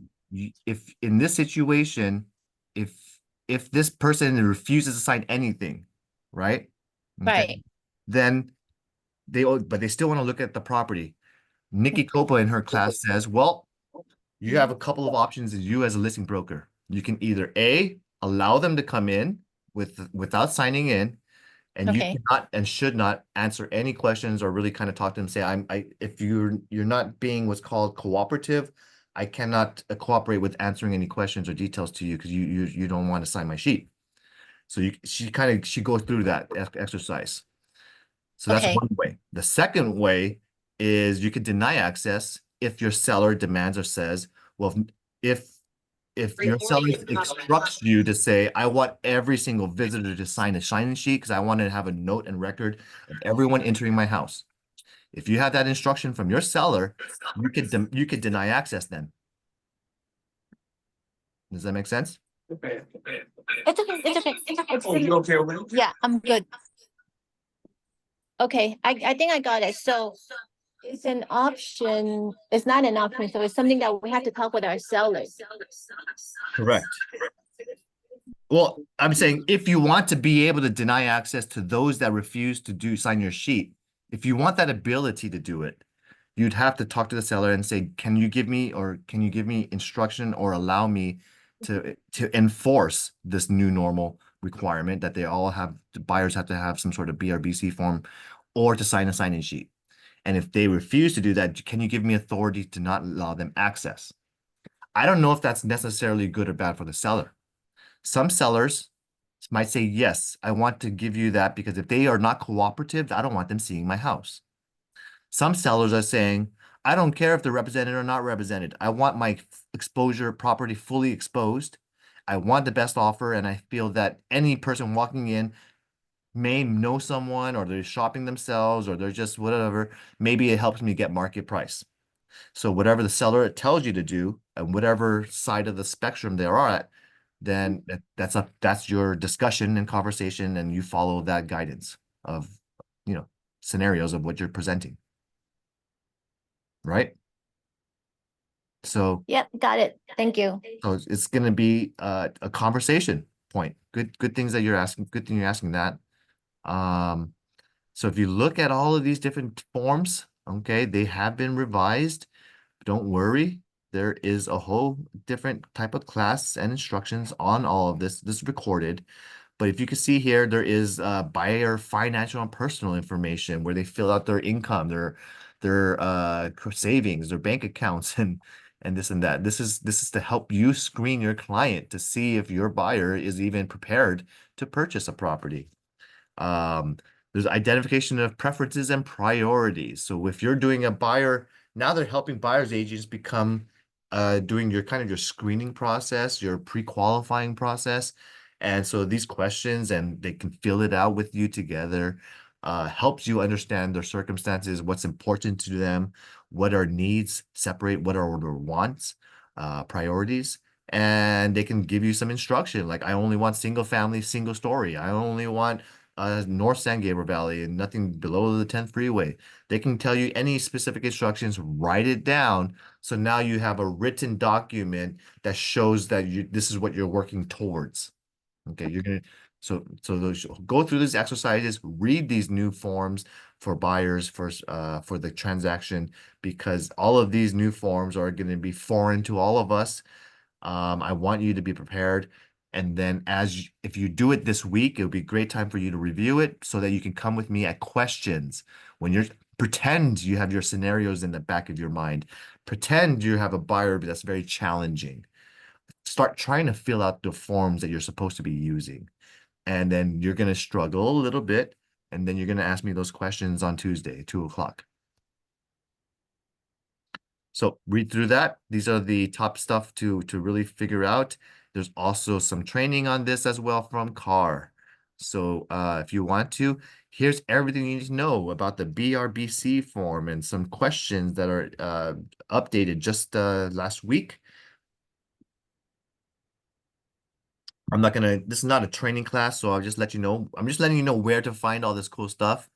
if in this situation, if this person refuses to sign anything, right? Right. Then but they still want to look at the property. Nikki Copa in her class says, well, you have a couple of options as you as a listing broker. You can either allow them to come in without signing in, and you cannot and should not answer any questions or really kind of talk to them, say, if you're not being what's called cooperative, I cannot cooperate with answering any questions or details to you because you don't want to sign my sheet. So she goes through that exercise. So that's Okay. one way. The second way is you could deny access if your seller demands or says, well, if your seller instructs you to say, I want every single visitor to sign a sign-in sheet because I want to have a note and record of everyone entering my house. If you have that instruction from your seller, you could deny access then. Does that make sense? It's okay. It's okay. Oh, you okay over there? Yeah, I'm good. Okay, I think I got it. So it's an option. It's not an option. So it's something that we have to talk with our sellers. Correct. Well, I'm saying if you want to be able to deny access to those that refuse to sign your sheet, if you want that ability to do it, you'd have to talk to the seller and say, can you give me instruction or allow me to enforce this new normal requirement that the buyers have to have some sort of BRBC form or to sign a sign-in sheet. And if they refuse to do that, can you give me authority to not allow them access? I don't know if that's necessarily good or bad for the seller. Some sellers might say, yes, I want to give you that because if they are not cooperative, I don't want them seeing my house. Some sellers are saying, I don't care if they're represented or not represented. I want my exposure property fully exposed. I want the best offer, and I feel that any person walking in may know someone, or they're shopping themselves, or they're just whatever. Maybe it helps me get market price. So whatever the seller tells you to do, and whatever side of the spectrum they are at, then that's your discussion and conversation, and you follow that guidance of, scenarios of what you're presenting. Right? So Yep, got it. Thank you. so it's going to be a conversation point. Good things that you're asking. Good thing you're asking that. So if you look at all of these different forms, okay, they have been revised. Don't worry. There is a whole different type of class and instructions on all of this. This is recorded. But if you can see here, there is buyer financial and personal information where they fill out their income, their savings, their bank accounts, and this and that. This is to help you screen your client to see if your buyer is even prepared to purchase a property. There's identification of preferences and priorities. So if you're doing a buyer, now they're helping buyers agents become doing your screening process, your pre-qualifying process. And so these questions, and they can fill it out with you together, helps you understand their circumstances, what's important to them, what are needs, separate what are their wants, priorities. And they can give you some instruction, like I only want single family, single story. I only want North San Gabriel Valley and nothing below the 10th freeway. They can tell you any specific instructions, write it down. So now you have a written document that shows that this is what you're working towards. Okay, so those, go through these exercises, read these new forms for buyers for the transaction, because all of these new forms are going to be foreign to all of us. I want you to be prepared. And then if you do it this week, it'll be a great time for you to review it so that you can come with me at questions. Pretend you have your scenarios in the back of your mind. Pretend you have a buyer that's very challenging. Start trying to fill out the forms that you're supposed to be using. And then you're going to struggle a little bit. And then you're going to ask me those questions on Tuesday, 2:00. So read through that. These are the top stuff to really figure out. There's also some training on this as well from CAR. So if you want to, here's everything you need to know about the BRBC form and some questions that are updated just last week. This is not a training class, so I'll just let you know. I'm just letting you know where to find all this cool stuff.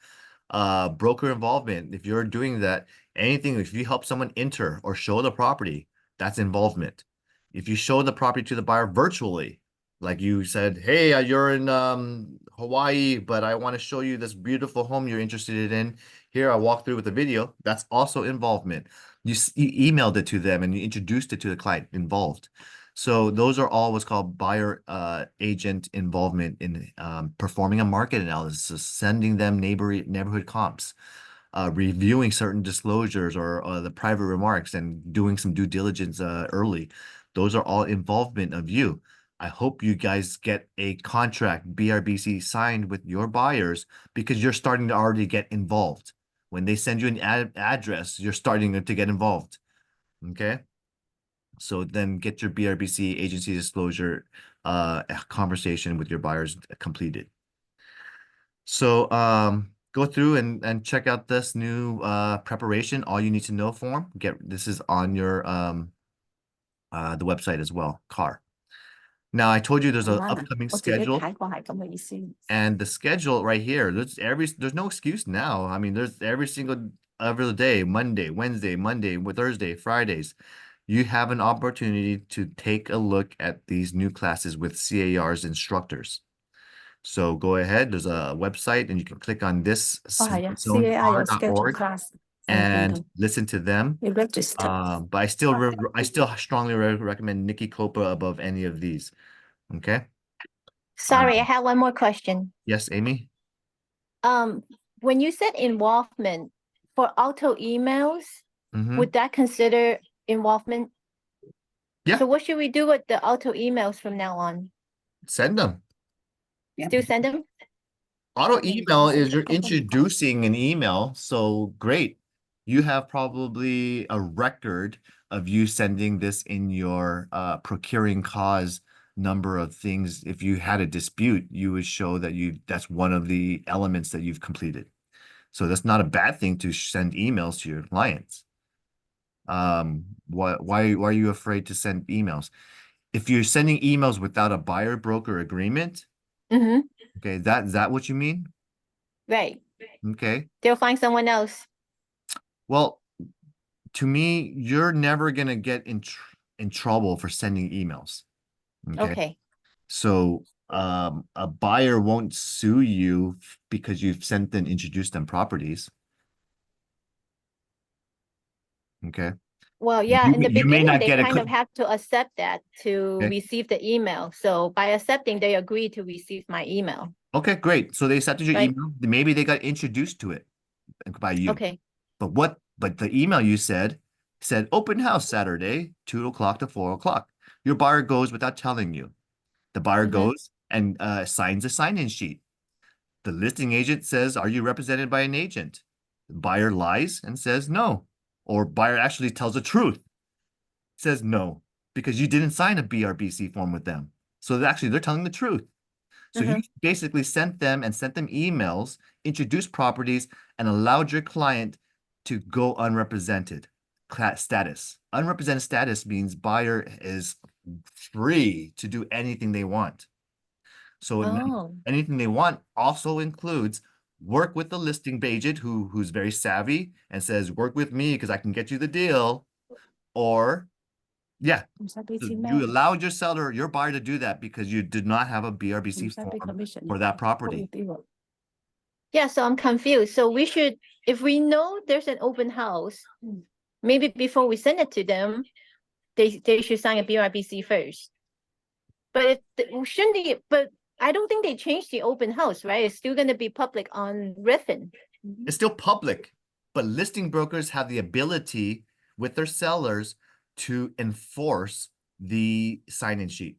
Broker involvement. If you're doing that, if you help someone enter or show the property, that's involvement. If you show the property to the buyer virtually, like you said, hey, you're in Hawaii, but I want to show you this beautiful home you're interested in. Here, I walk through with a video. That's also involvement. You emailed it to them and you introduced it to the client, involved. So those are all what's called buyer agent involvement in performing a market analysis, sending them neighborhood comps, reviewing certain disclosures or the private remarks, and doing some due diligence early. Those are all involvement of you. I hope you guys get a contract BRBC signed with your buyers because you're starting to already get involved. When they send you an address, you're starting to get involved. Okay. So then get your BRBC agency disclosure conversation with your buyers completed. So go through and check out this new preparation, all you need to know form. This is on your the website as well, CAR. Now I told you there's an upcoming 我自己 schedule. 睇過係咁嘅意思。 And the schedule right here, there's no excuse now. I mean, there's every day, Monday, Wednesday, Monday, Thursday, Fridays. You have an opportunity to take a look at these new classes with CAR's instructors. So go ahead, there's a website and you can click on this 哦係啊，CAI 有 schedule zonepar.org class， and listen to them. 要 register。 But I still strongly recommend Nikki Copa above any of these. Okay. Sorry, I have one more question. Yes, Amy? When you said involvement for auto emails, Mhm. would that consider involvement? Yeah. So what should we do with the auto emails from now on? Send them. Still send them? Auto email is you're introducing an email, so great. You have probably a record of you sending this in your procuring cause number of things. If you had a dispute, you would show that that's one of the elements that you've completed. So that's not a bad thing to send emails to your clients. Why are you afraid to send emails? If you're sending emails without a buyer broker agreement, Mm-hmm. okay, is that what you mean? Right. Okay. They'll find someone else. Well, to me, you're never gonna get in trouble for sending emails. Okay. So a buyer won't sue you because you've sent and introduced them properties. Okay. Well, yeah, in the you may beginning, not they get a kind of have to accept that to Okay. receive the email. So by accepting, they agree to receive my email. Okay, great. So they accepted your Right. email. Maybe they got introduced to it by you. Okay. But the email you said open house Saturday, 2 o'clock to 4 o'clock. Your buyer goes without telling you. The buyer Mhm. goes and signs a sign-in sheet. The listing agent says, "Are you represented by an agent?" The buyer lies and says no. Or buyer actually tells the truth, says no, because you didn't sign a BRBC form with them. So actually they're telling the truth. So you basically sent them emails, introduced properties, and allowed your client to go unrepresented status. Unrepresented status means buyer is free to do anything they want. So Oh. anything they want also includes work with the listing agent who's very savvy and says, work with me because I can get you the deal. Or yeah, so you allowed your buyer to do that because you did not have a BRBC form for that property. Yeah, so I'm confused. So we should, if we know there's an open house, maybe before we send it to them, they should sign a BRBC first. But shouldn't they, but I don't think they changed the open house, right? It's still gonna be public on Griffin. It's still public, but listing brokers have the ability with their sellers to enforce the sign-in sheet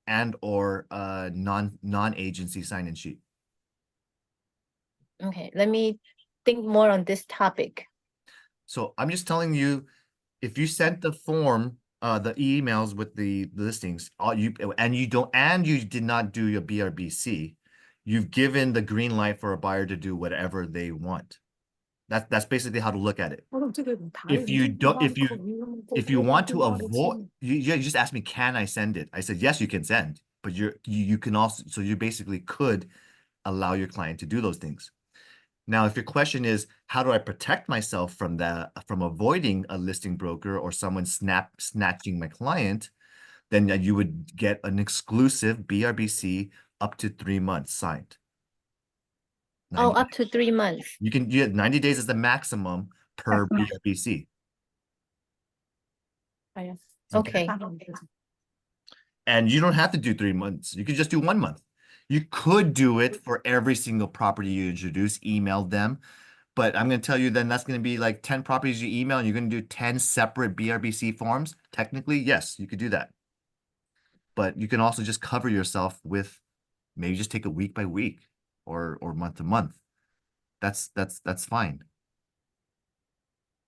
and or non-agency sign-in sheet. Okay, let me think more on this topic. So I'm just telling you, if you sent the form, the emails with the listings, you did not do your BRBC, you've given the green light for a buyer to do whatever they want. That's basically how to look at it. If you want to avoid, you just asked me, can I send it? I said, yes, you can send, but you can also, so you basically could allow your client to do those things. Now, if your question is, how do I protect myself from avoiding a listing broker or someone snatching my client, then you would get an exclusive BRBC up to 3 months signed. Oh, up to 3 months. You 90 days is the maximum per BRBC. Okay. And you don't have to do 3 months. You could just do 1 month. You could do it for every single property you introduce, email them. But I'm going to tell you then that's going to be like 10 properties you email and you're going to do 10 separate BRBC forms. Technically, yes, you could do that. but you can also just cover yourself with maybe just take it week by week or month to month. That's fine.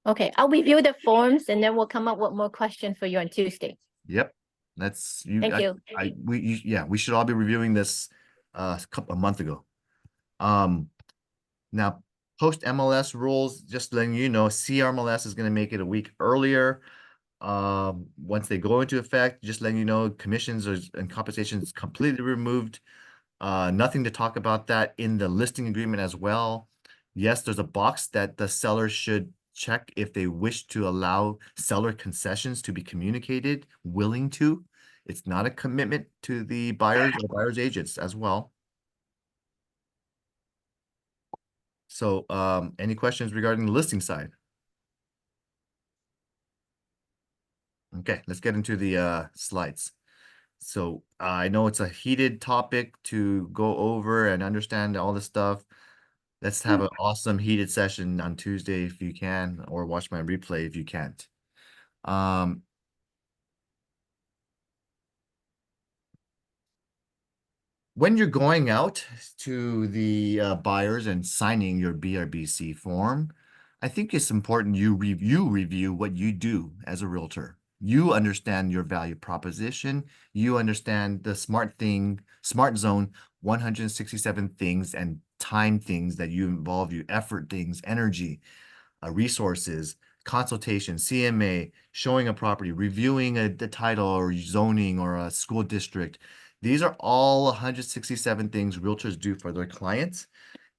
Okay, I'll review the forms and then we'll come up with more questions for you on Tuesday. Yep. That's you. Thank you. Yeah, we should all be reviewing this a month ago. Now post MLS rules, just letting you know, CRMLS is going to make it a week earlier. Once they go into effect, just letting you know, commissions and compensation is completely removed. Nothing to talk about that in the listing agreement as well. Yes, there's a box that the seller should check if they wish to allow seller concessions to be communicated, willing to. It's not a commitment to the buyers or buyer's agents as well. So any questions regarding the listing side? Okay, let's get into the slides. So I know it's a heated topic to go over and understand all this stuff. Let's have an awesome heated session on Tuesday if you can, or watch my replay if you can't. When you're going out to the buyers and signing your BRBC form, I think it's important you review what you do as a realtor. You understand your value proposition. You understand the smart zone, 167 things and time things that you involve, you effort things, energy, resources, consultation, CMA, showing a property, reviewing the title or zoning or a school district. These are all 167 things realtors do for their clients.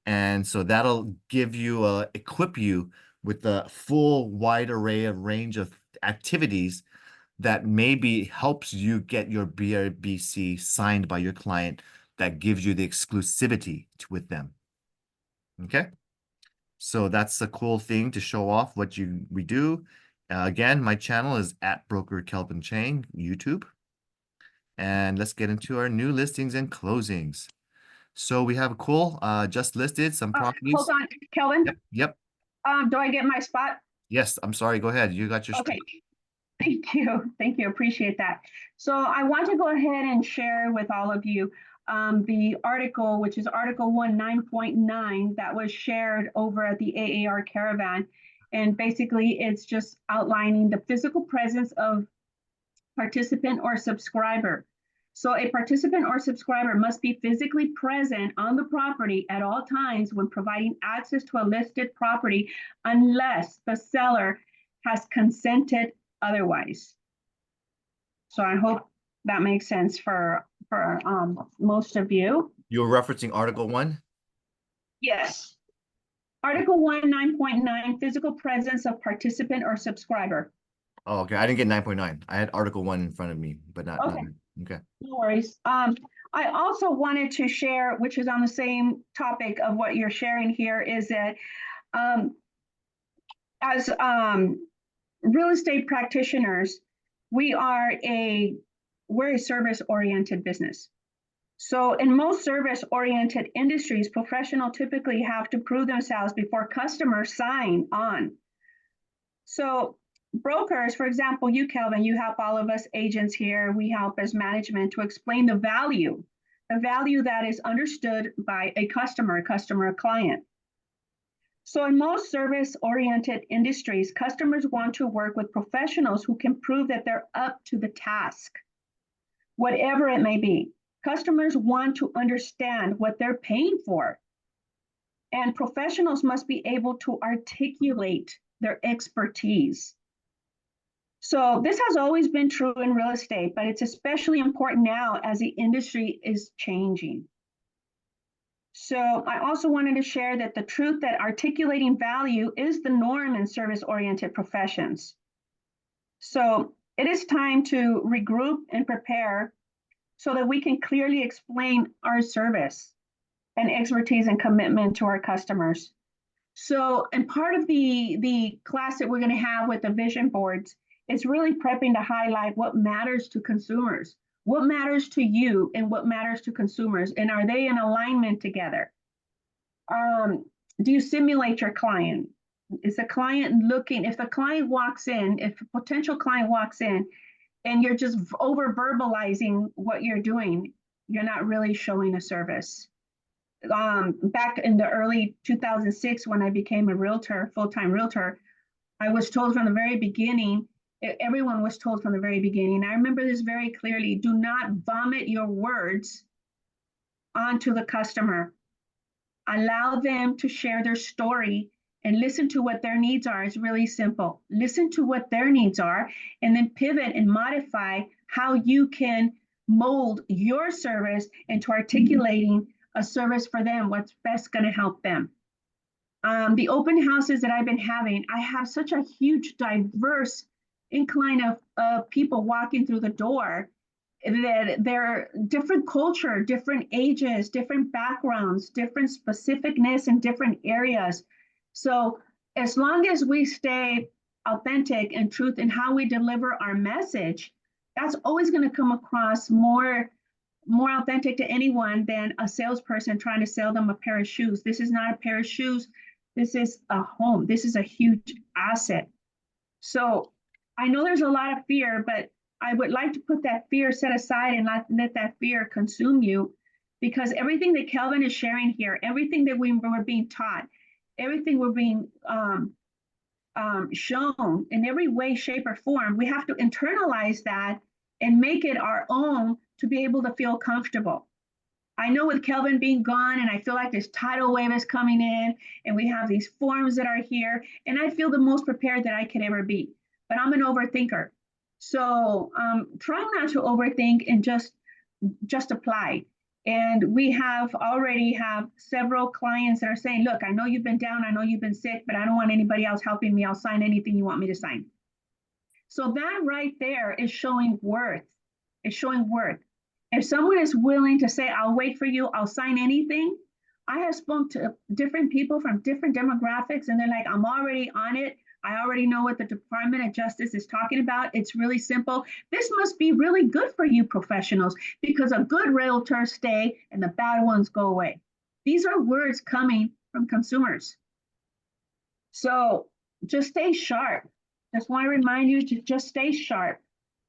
And so that'll give you, equip you with the full wide array of range of activities that maybe helps you get your BRBC signed by your client that gives you the exclusivity with them. Okay. So that's a cool thing to show off what we do. Again, my channel is at Broker Kelvin Chang, YouTube. And let's get into our new listings and closings. So we have a cool, just listed some properties. Hold on, Kelvin. Yep. Do I get my spot? Yes, I'm sorry. Go ahead. You got your Okay. Thank you. Thank you. Appreciate that. So I want to go ahead and share with all of you the article, which is Article 1 9.9 that was shared over at the AAR Caravan. And basically, it's just outlining the physical presence of participant or subscriber. So a participant or subscriber must be physically present on the property at all times when providing access to a listed property unless the seller has consented otherwise. So I hope that makes sense for most of you. You're referencing Article 1? Yes. Article 1 9.9, physical presence of participant or subscriber. Oh, okay. I didn't get 9.9. I had Article 1 in front of me, but not. Okay. Okay. No worries. I also wanted to share, which is on the same topic of what you're sharing here, is that as real estate practitioners, we're a service-oriented business. So in most service-oriented industries, professionals typically have to prove themselves before customers sign on. So brokers, for example, you, Kelvin, you help all of us agents here, we help as management to explain the value that is understood by a customer, a client. So in most service-oriented industries, customers want to work with professionals who can prove that they're up to the task, whatever it may be. Customers want to understand what they're paying for. And professionals must be able to articulate their expertise. So this has always been true in real estate, but it's especially important now as the industry is changing. So I also wanted to share that the truth that articulating value is the norm in service-oriented professions. So it is time to regroup and prepare so that we can clearly explain our service and expertise and commitment to our customers. So, and part of the class that we're going to have with the vision boards is really prepping to highlight what matters to consumers, what matters to you, and what matters to consumers, and are they in alignment together? Do you simulate your client? Is the client looking, if the client walks in, if a potential client walks in and you're just over verbalizing what you're doing, you're not really showing a service. Back in the early 2006, when I became a realtor, full-time realtor, I was told from the very beginning, everyone was told from the very beginning. I remember this very clearly: do not vomit your words onto the customer. Allow them to share their story and listen to what their needs are. It's really simple. Listen to what their needs are and then pivot and modify how you can mold your service into articulating a service for them, what's best going to help them. The open houses that I've been having, I have such a huge, diverse incline of people walking through the door, that they're different culture, different ages, different backgrounds, different specificness in different areas. So as long as we stay authentic and truth in how we deliver our message, that's always going to come across more authentic to anyone than a salesperson trying to sell them a pair of shoes. This is not a pair of shoes. This is a home. This is a huge asset. So I know there's a lot of fear, but I would like to put that fear set aside and not let that fear consume you, because everything that Kelvin is sharing here, everything that we're being taught, everything we're being shown in every way, shape, or form, we have to internalize that and make it our own to be able to feel comfortable. I know with Kelvin being gone, and I feel like this tidal wave is coming in, and we have these forms that are here, and I feel the most prepared that I could ever be. But I'm an overthinker. So trying not to overthink and just apply. And we already have several clients that are saying, look, I know you've been down, I know you've been sick, but I don't want anybody else helping me. I'll sign anything you want me to sign. So that right there is showing worth. It's showing worth. If someone is willing to say, I'll wait for you, I'll sign anything. I have spoken to different people from different demographics, and they're like, I'm already on it. I already know what the Department of Justice is talking about. It's really simple. This must be really good for you professionals, because a good realtors stay and the bad ones go away. These are words coming from consumers. So just stay sharp. Just want to remind you to just stay sharp.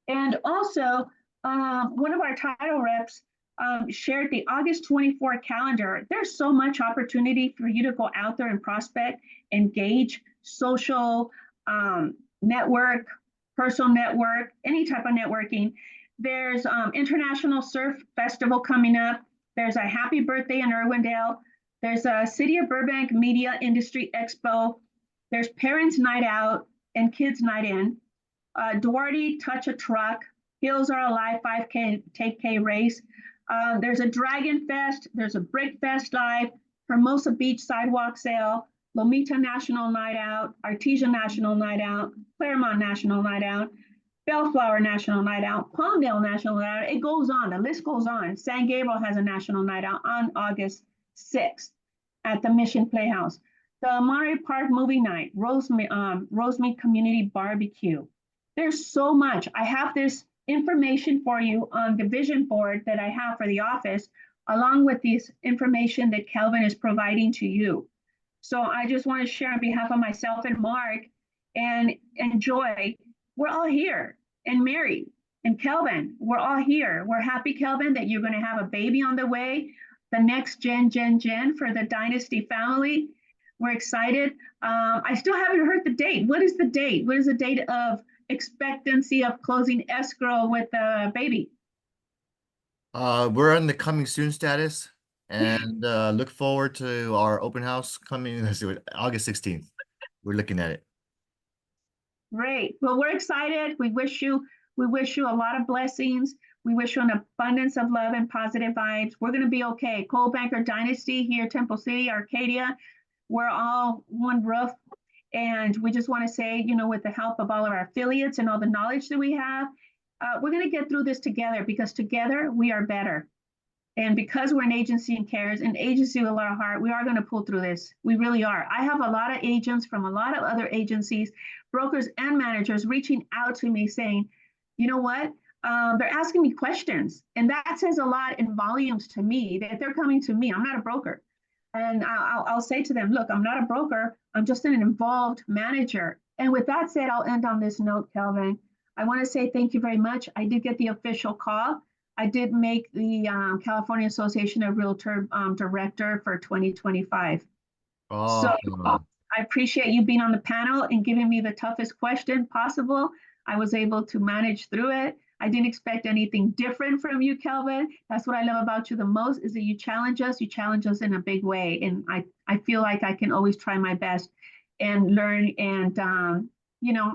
And also, one of our title reps shared the August 24 calendar. There's so much opportunity for you to go out there and prospect, engage, social, network, personal network, any type of networking. There's International Surf Festival coming up. There's a Happy Birthday in Irwindale. There's a City of Burbank Media Industry Expo. There's Parents Night Out and Kids Night In. Duarte Touch a Truck. Hills Are Alive 5K, 10K race. There's a Dragon Fest. There's a Brick Fest Live. Hermosa Beach Sidewalk Sale. Lomita National Night Out. Artesia National Night Out. Claremont National Night Out. Bellflower National Night Out. Palmdale National Night Out. It goes on. The list goes on. San Gabriel has a National Night Out on August 6th at the Mission Playhouse. The Monterey Park Movie Night. Rosemead Community Barbecue. There's so much. I have this information for you on the vision board that I have for the office, along with this information that Kelvin is providing to you. So I just want to share on behalf of myself and Mark and Joy. We're all here, and Mary and Kelvin, we're all here. We're happy, Kelvin, that you're going to have a baby on the way, the next gen for the Dynasty family. We're excited. I still haven't heard the date. What is the date? What is the date of expectancy of closing escrow with the baby? We're in the coming soon status, and look forward to our open house coming August 16th. We're looking at it. Great. Well, we're excited. We wish you a lot of blessings. We wish you an abundance of love and positive vibes. We're going to be okay. Coldwell Banker Dynasty here, Temple City, Arcadia. We're all one roof. And we just want to say, with the help of all of our affiliates and all the knowledge that we have, we're going to get through this together, because together we are better. And because we're an agency in cares, an agency with a lot of heart, we are going to pull through this. We really are. I have a lot of agents from a lot of other agencies, brokers and managers reaching out to me saying, you know what? They're asking me questions. And that says a lot in volumes to me, that they're coming to me. I'm not a broker. And I'll say to them, look, I'm not a broker. I'm just an involved manager. And with that said, I'll end on this note, Kelvin. I want to say thank you very much. I did get the official call. I did make the California Association of Realtor director for 2025. So Awesome. I appreciate you being on the panel and giving me the toughest question possible. I was able to manage through it. I didn't expect anything different from you, Kelvin. That's what I love about you the most, is that you challenge us. You challenge us in a big way. And I feel like I can always try my best and learn. And,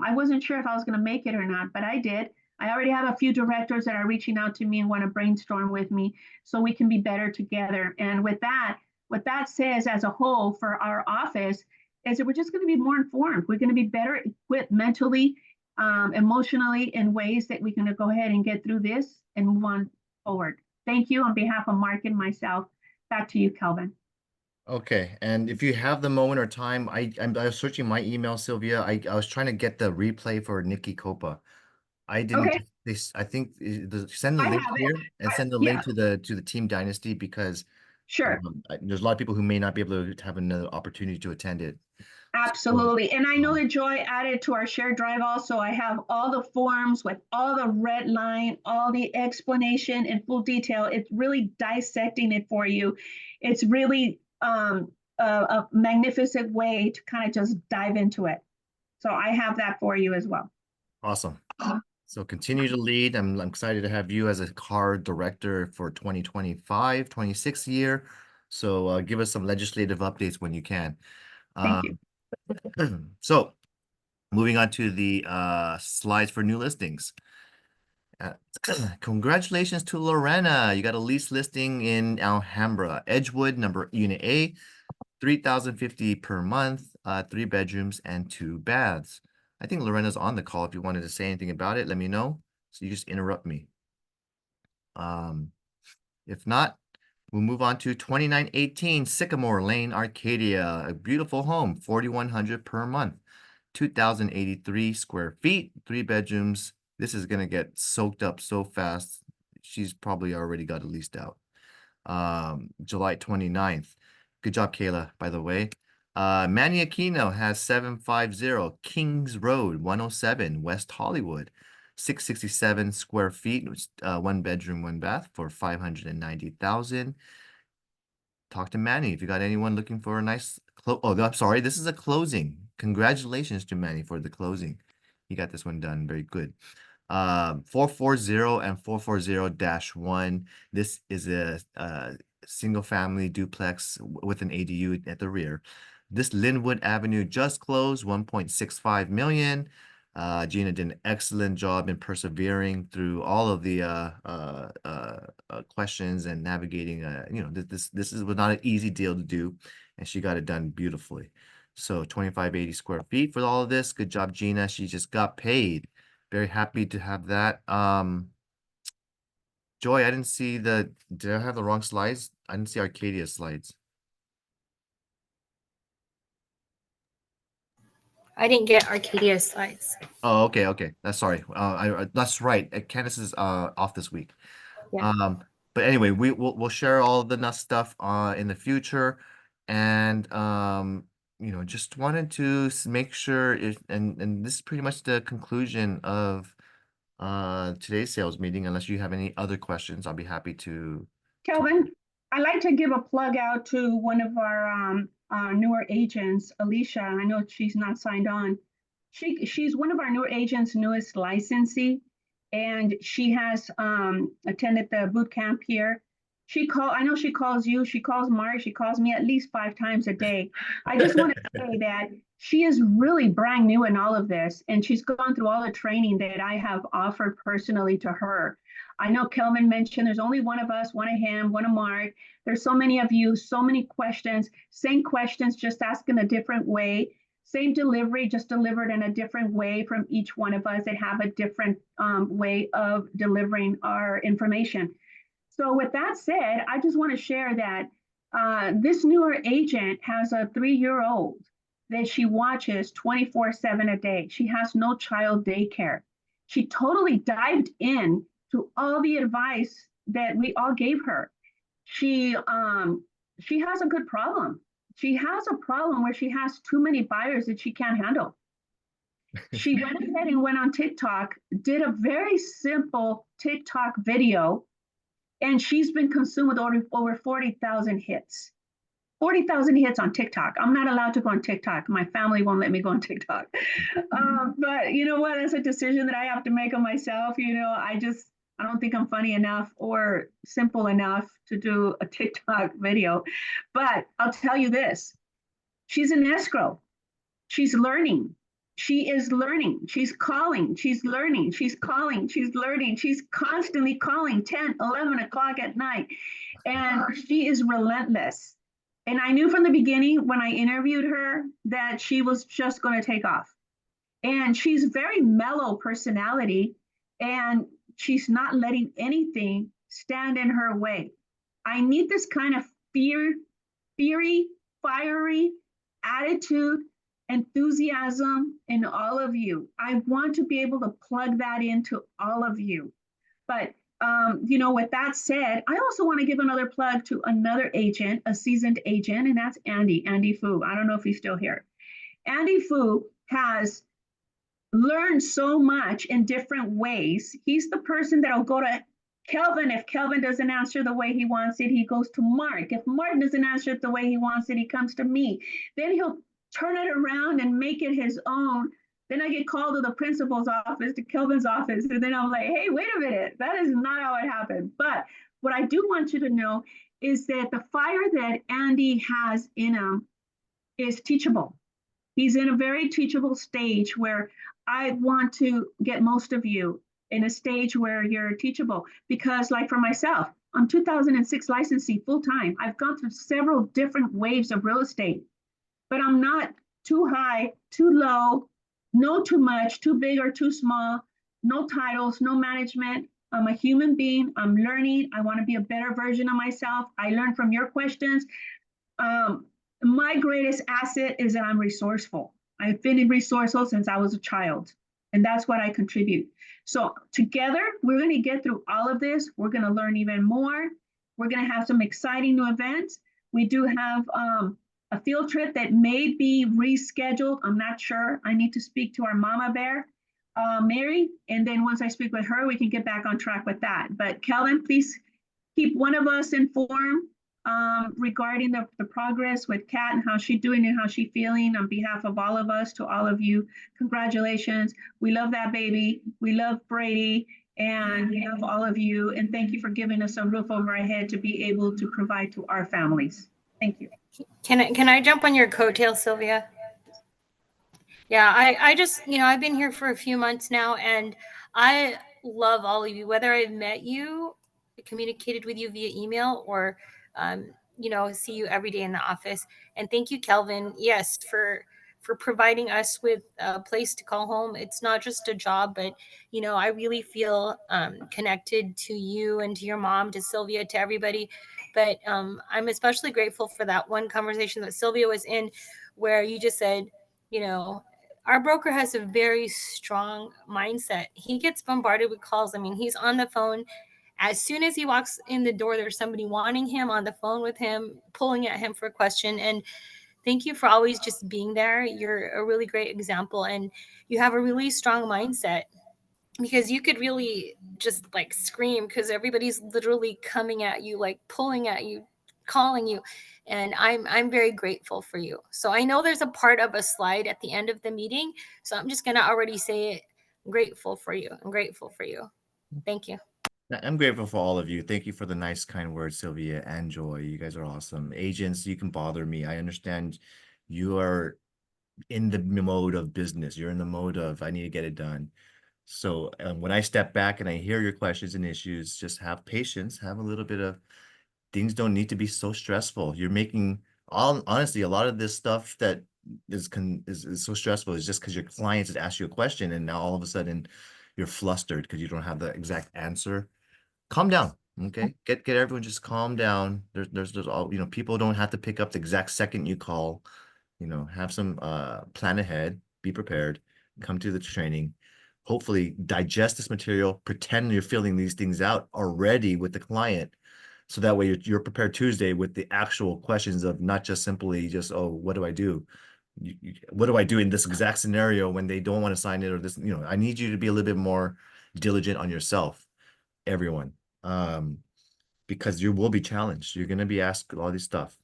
I wasn't sure if I was going to make it or not, but I did. I already have a few directors that are reaching out to me and want to brainstorm with me so we can be better together. And with that, what that says as a whole for our office is that we're just going to be more informed. We're going to be better equipped mentally, emotionally, in ways that we can go ahead and get through this and move on forward. Thank you on behalf of Mark and myself. Back to you, Kelvin. Okay, and if you have the moment or time, I was searching my email, Sylvia. I was trying to get the replay for Nikki Copa. I didn't. Okay. I think send the I link have it. here and send the Yeah. link to the Team Dynasty, because Sure. there's a lot of people who may not be able to have another opportunity to attend it. Absolutely. And I know that Joy added to our shared drive also. I have all the forms with all the red line, all the explanation in full detail. It's really dissecting it for you. It's really a magnificent way to kind of just dive into it. So I have that for you as well. Awesome. So continue to lead. I'm excited to have you as a CAR director for 2025, 26 year. So give us some legislative updates when you can. Thank you. So moving on to the slides for new listings. Congratulations to Lorena. You got a lease listing in Alhambra, Edgewood, unit A, 3,050 per month, 3 bedrooms and 2 baths. I think Lorena's on the call. If you wanted to say anything about it, let me know. So you just interrupt me. If not, we'll move on to 2918 Sycamore Lane, Arcadia. A beautiful home, 4,100 per month, 2,083 square feet, 3 bedrooms. This is gonna get soaked up so fast. She's probably already got it leased out. July 29th. Good job, Kayla, by the way. Manny Aquino has 750 Kings Road, 107, West Hollywood. 667 square feet, 1 bedroom, 1 bath for 590,000. Talk to Manny if you got anyone looking for a nice I'm sorry, this is a closing. Congratulations to Manny for the closing. He got this one done very good. 440 and 440-1. This is a single family duplex with an ADU at the rear. This Linwood Avenue just closed, 1.65 million. Gina did an excellent job in persevering through all of the questions and navigating. This was not an easy deal to do, and she got it done beautifully. So 2,580 square feet for all of this. Good job, Gina. She just got paid. Very happy to have that. Joy, I didn't see did I have the wrong slides? I didn't see Arcadia slides. I didn't get Arcadia slides. Oh, okay. That's sorry. That's right. Candace is off this week. Yeah. But anyway, we'll share all the stuff in the future, and just wanted to make sure and this is pretty much the conclusion of today's sales meeting. Unless you have any other questions, I'll be happy to. Kelvin, I'd like to give a plug out to one of our newer agents, Alicia. I know she's not signed on. She's one of our newer agents' newest licensee, and she has attended the boot camp here. I know she calls you, she calls Mark, she calls me at least 5 times a day. I just want to say that she is really brand new in all of this, and she's gone through all the training that I have offered personally to her. I know Kelvin mentioned there's only one of us, one of him, one of Mark. There's so many of you, so many questions, same questions, just asked in a different way. Same delivery, just delivered in a different way from each one of us that have a different way of delivering our information. So with that said, I just want to share that this newer agent has a 3-year-old that she watches 24/7 a day. She has no child daycare. She totally dived in to all the advice that we all gave her. She has a good problem. She has a problem where she has too many buyers that she can't handle. She went ahead and went on TikTok, did a very simple TikTok video, and she's been consumed with over 40,000 hits. 40,000 hits on TikTok. I'm not allowed to go on TikTok. My family won't let me go on TikTok. But you know what? That's a decision that I have to make on myself. I don't think I'm funny enough or simple enough to do a TikTok video. But I'll tell you this, she's in escrow. She's learning. She is learning. She's calling. She's learning. She's calling. She's learning. She's constantly calling 10, 11 o'clock at night. And she is relentless. And I knew from the beginning when I interviewed her that she was just going to take off. And she's very mellow personality, and she's not letting anything stand in her way. I need this kind of fiery, attitude, enthusiasm in all of you. I want to be able to plug that into all of you. But with that said, I also want to give another plug to another agent, a seasoned agent, and that's Andy Fu. I don't know if he's still here. Andy Fu has learned so much in different ways. He's the person that'll go to Kelvin. If Kelvin doesn't answer the way he wants it, he goes to Mark. If Mark doesn't answer it the way he wants it, he comes to me. Then he'll turn it around and make it his own. Then I get called to the principal's office, to Kelvin's office, and then I'm like, hey, wait a minute, that is not how it happened. But what I do want you to know is that the fire that Andy has in him is teachable. He's in a very teachable stage where I want to get most of you in a stage where you're teachable. Because like for myself, I'm 2006 licensee full-time. I've gone through several different waves of real estate, but I'm not too high, too low, no too much, too big or too small, no titles, no management. I'm a human being. I'm learning. I want to be a better version of myself. I learn from your questions. My greatest asset is that I'm resourceful. I've been resourceful since I was a child, and that's what I contribute. So together, we're going to get through all of this. We're going to learn even more. We're going to have some exciting new events. We do have a field trip that may be rescheduled. I'm not sure. I need to speak to our mama bear, Mary, and then once I speak with her, we can get back on track with that. But Kelvin, please keep one of us informed regarding the progress with Kat and how she's doing and how she's feeling. On behalf of all of us, to all of you, congratulations. We love that baby. We love Brady, and we love all of you. And thank you for giving us a roof over our head to be able to provide to our families. Thank you. Can I jump on your coattail, Sylvia? Yeah, I just, I've been here for a few months now, and I love all of you, whether I've met you, communicated with you via email, or, see you every day in the office. And thank you, Kelvin, yes, for providing us with a place to call home. It's not just a job, but, I really feel connected to you and to your mom, to Sylvia, to everybody. But I'm especially grateful for that one conversation that Sylvia was in, where you just said, our broker has a very strong mindset. He gets bombarded with calls. I mean, he's on the phone. As soon as he walks in the door, there's somebody wanting him on the phone with him, pulling at him for a question. And thank you for always just being there. You're a really great example, and you have a really strong mindset, because you could really just like scream because everybody's literally coming at you, like pulling at you, calling you. And I'm very grateful for you. So I know there's a part of a slide at the end of the meeting, so I'm just going to already say it. I'm grateful for you. I'm grateful for you. Thank you. I'm grateful for all of you. Thank you for the nice, kind words, Sylvia and Joy. You guys are awesome. Agents, you can bother me. I understand you are in the mode of business. You're in the mode of, I need to get it done. So when I step back and I hear your questions and issues, just have patience, have a little bit of, things don't need to be so stressful. You're making, honestly, a lot of this stuff that is so stressful is just because your clients has asked you a question, and now all of a sudden you're flustered because you don't have the exact answer. Calm down, okay? Get everyone just calm down. There's all, people don't have to pick up the exact second you call. Have some plan ahead, be prepared, come to the training, hopefully digest this material, pretend you're filling these things out already with the client. So that way you're prepared Tuesday with the actual questions of not just simply just, oh, what do I do? what do I do in this exact scenario when they don't want to sign it or this, I need you to be a little bit more diligent on yourself, everyone. Because you will be challenged. You're going to be asked all this stuff.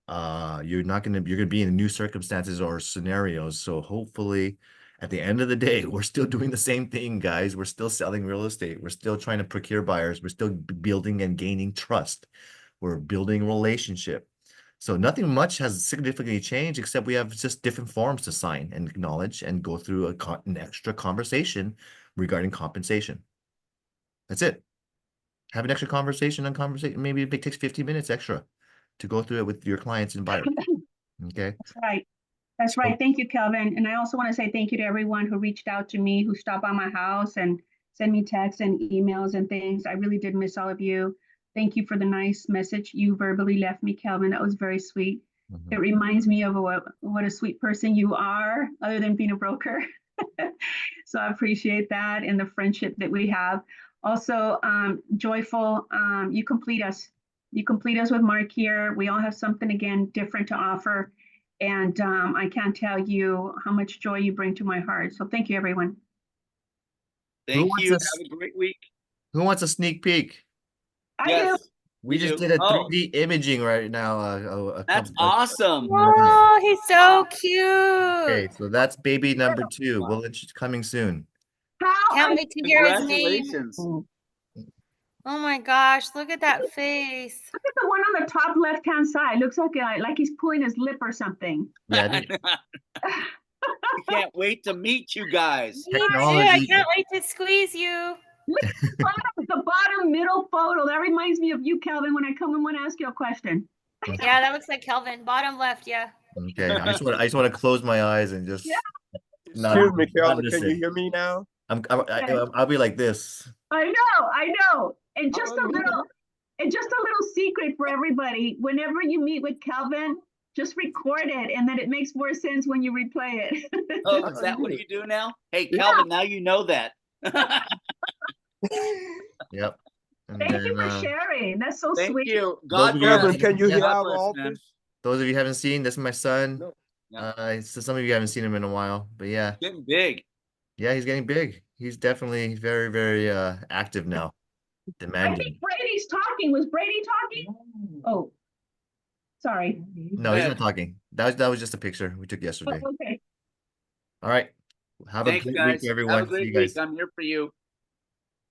You're going to be in new circumstances or scenarios. So hopefully at the end of the day, we're still doing the same thing, guys. We're still selling real estate. We're still trying to procure buyers. We're still building and gaining trust. We're building relationship. So nothing much has significantly changed, except we have just different forms to sign and acknowledge and go through an extra conversation regarding compensation. That's it. Have an extra conversation on conversation. Maybe it takes 15 minutes extra to go through it with your clients and buyers. Okay. That's right. That's right. Thank you, Kelvin. And I also want to say thank you to everyone who reached out to me, who stopped by my house and sent me texts and emails and things. I really did miss all of you. Thank you for the nice message you verbally left me, Kelvin. That was very sweet. Mhm. It reminds me of what a sweet person you are, other than being a broker. So I appreciate that and the friendship that we have. Also, Joyful, you complete us. You complete us with Mark here. We all have something, again, different to offer. And I can't tell you how much joy you bring to my heart. So thank you, everyone. Thank wants you. a Have a great week. Who wants a sneak peek? I do. Yes, We just do. did a Oh, 3D imaging right now. that's awesome. Oh, he's so cute. Okay, so that's baby number 2. It's coming soon. Can't wait to hear his name. Congratulations. Oh my gosh, look at that face. Look at the one on the top left-hand side. Looks like he's pulling his lip or something. Yeah, I can't wait to meet you guys. Me too. I Technology. can't wait to squeeze you. Look at the bottom middle photo. That reminds me of you, Kelvin, when I come and want to ask you a question. Yeah, that looks like Kelvin. Bottom left, yeah. Okay, I just want to close my eyes and just Yeah. not Excuse me, not Kelvin, can you listen. hear me now? I'll be like this. I know. And just a little secret for everybody. Whenever you meet with Kelvin, just record it, and then it makes more sense when you replay it. Oh, is that what you do now? Hey, Yeah. Calvin, now you know that. Yep. And Thank you then, for sharing. That's so Thank sweet. you. Those God of you bless. Kelvin, can you Yeah. hear God our bless, man. office? those of you who haven't seen, this is my son. No. So some of you haven't seen him in a while, but yeah, Getting big. he's getting big. He's definitely very, very active now, I demanding. think Brady's talking. Was Brady talking? Oh, sorry. No, he's not talking. That was just a picture we took yesterday. Oh, okay. All right. Have a Thanks, great guys. week, everyone. Have a See great you week. guys. I'm here for you.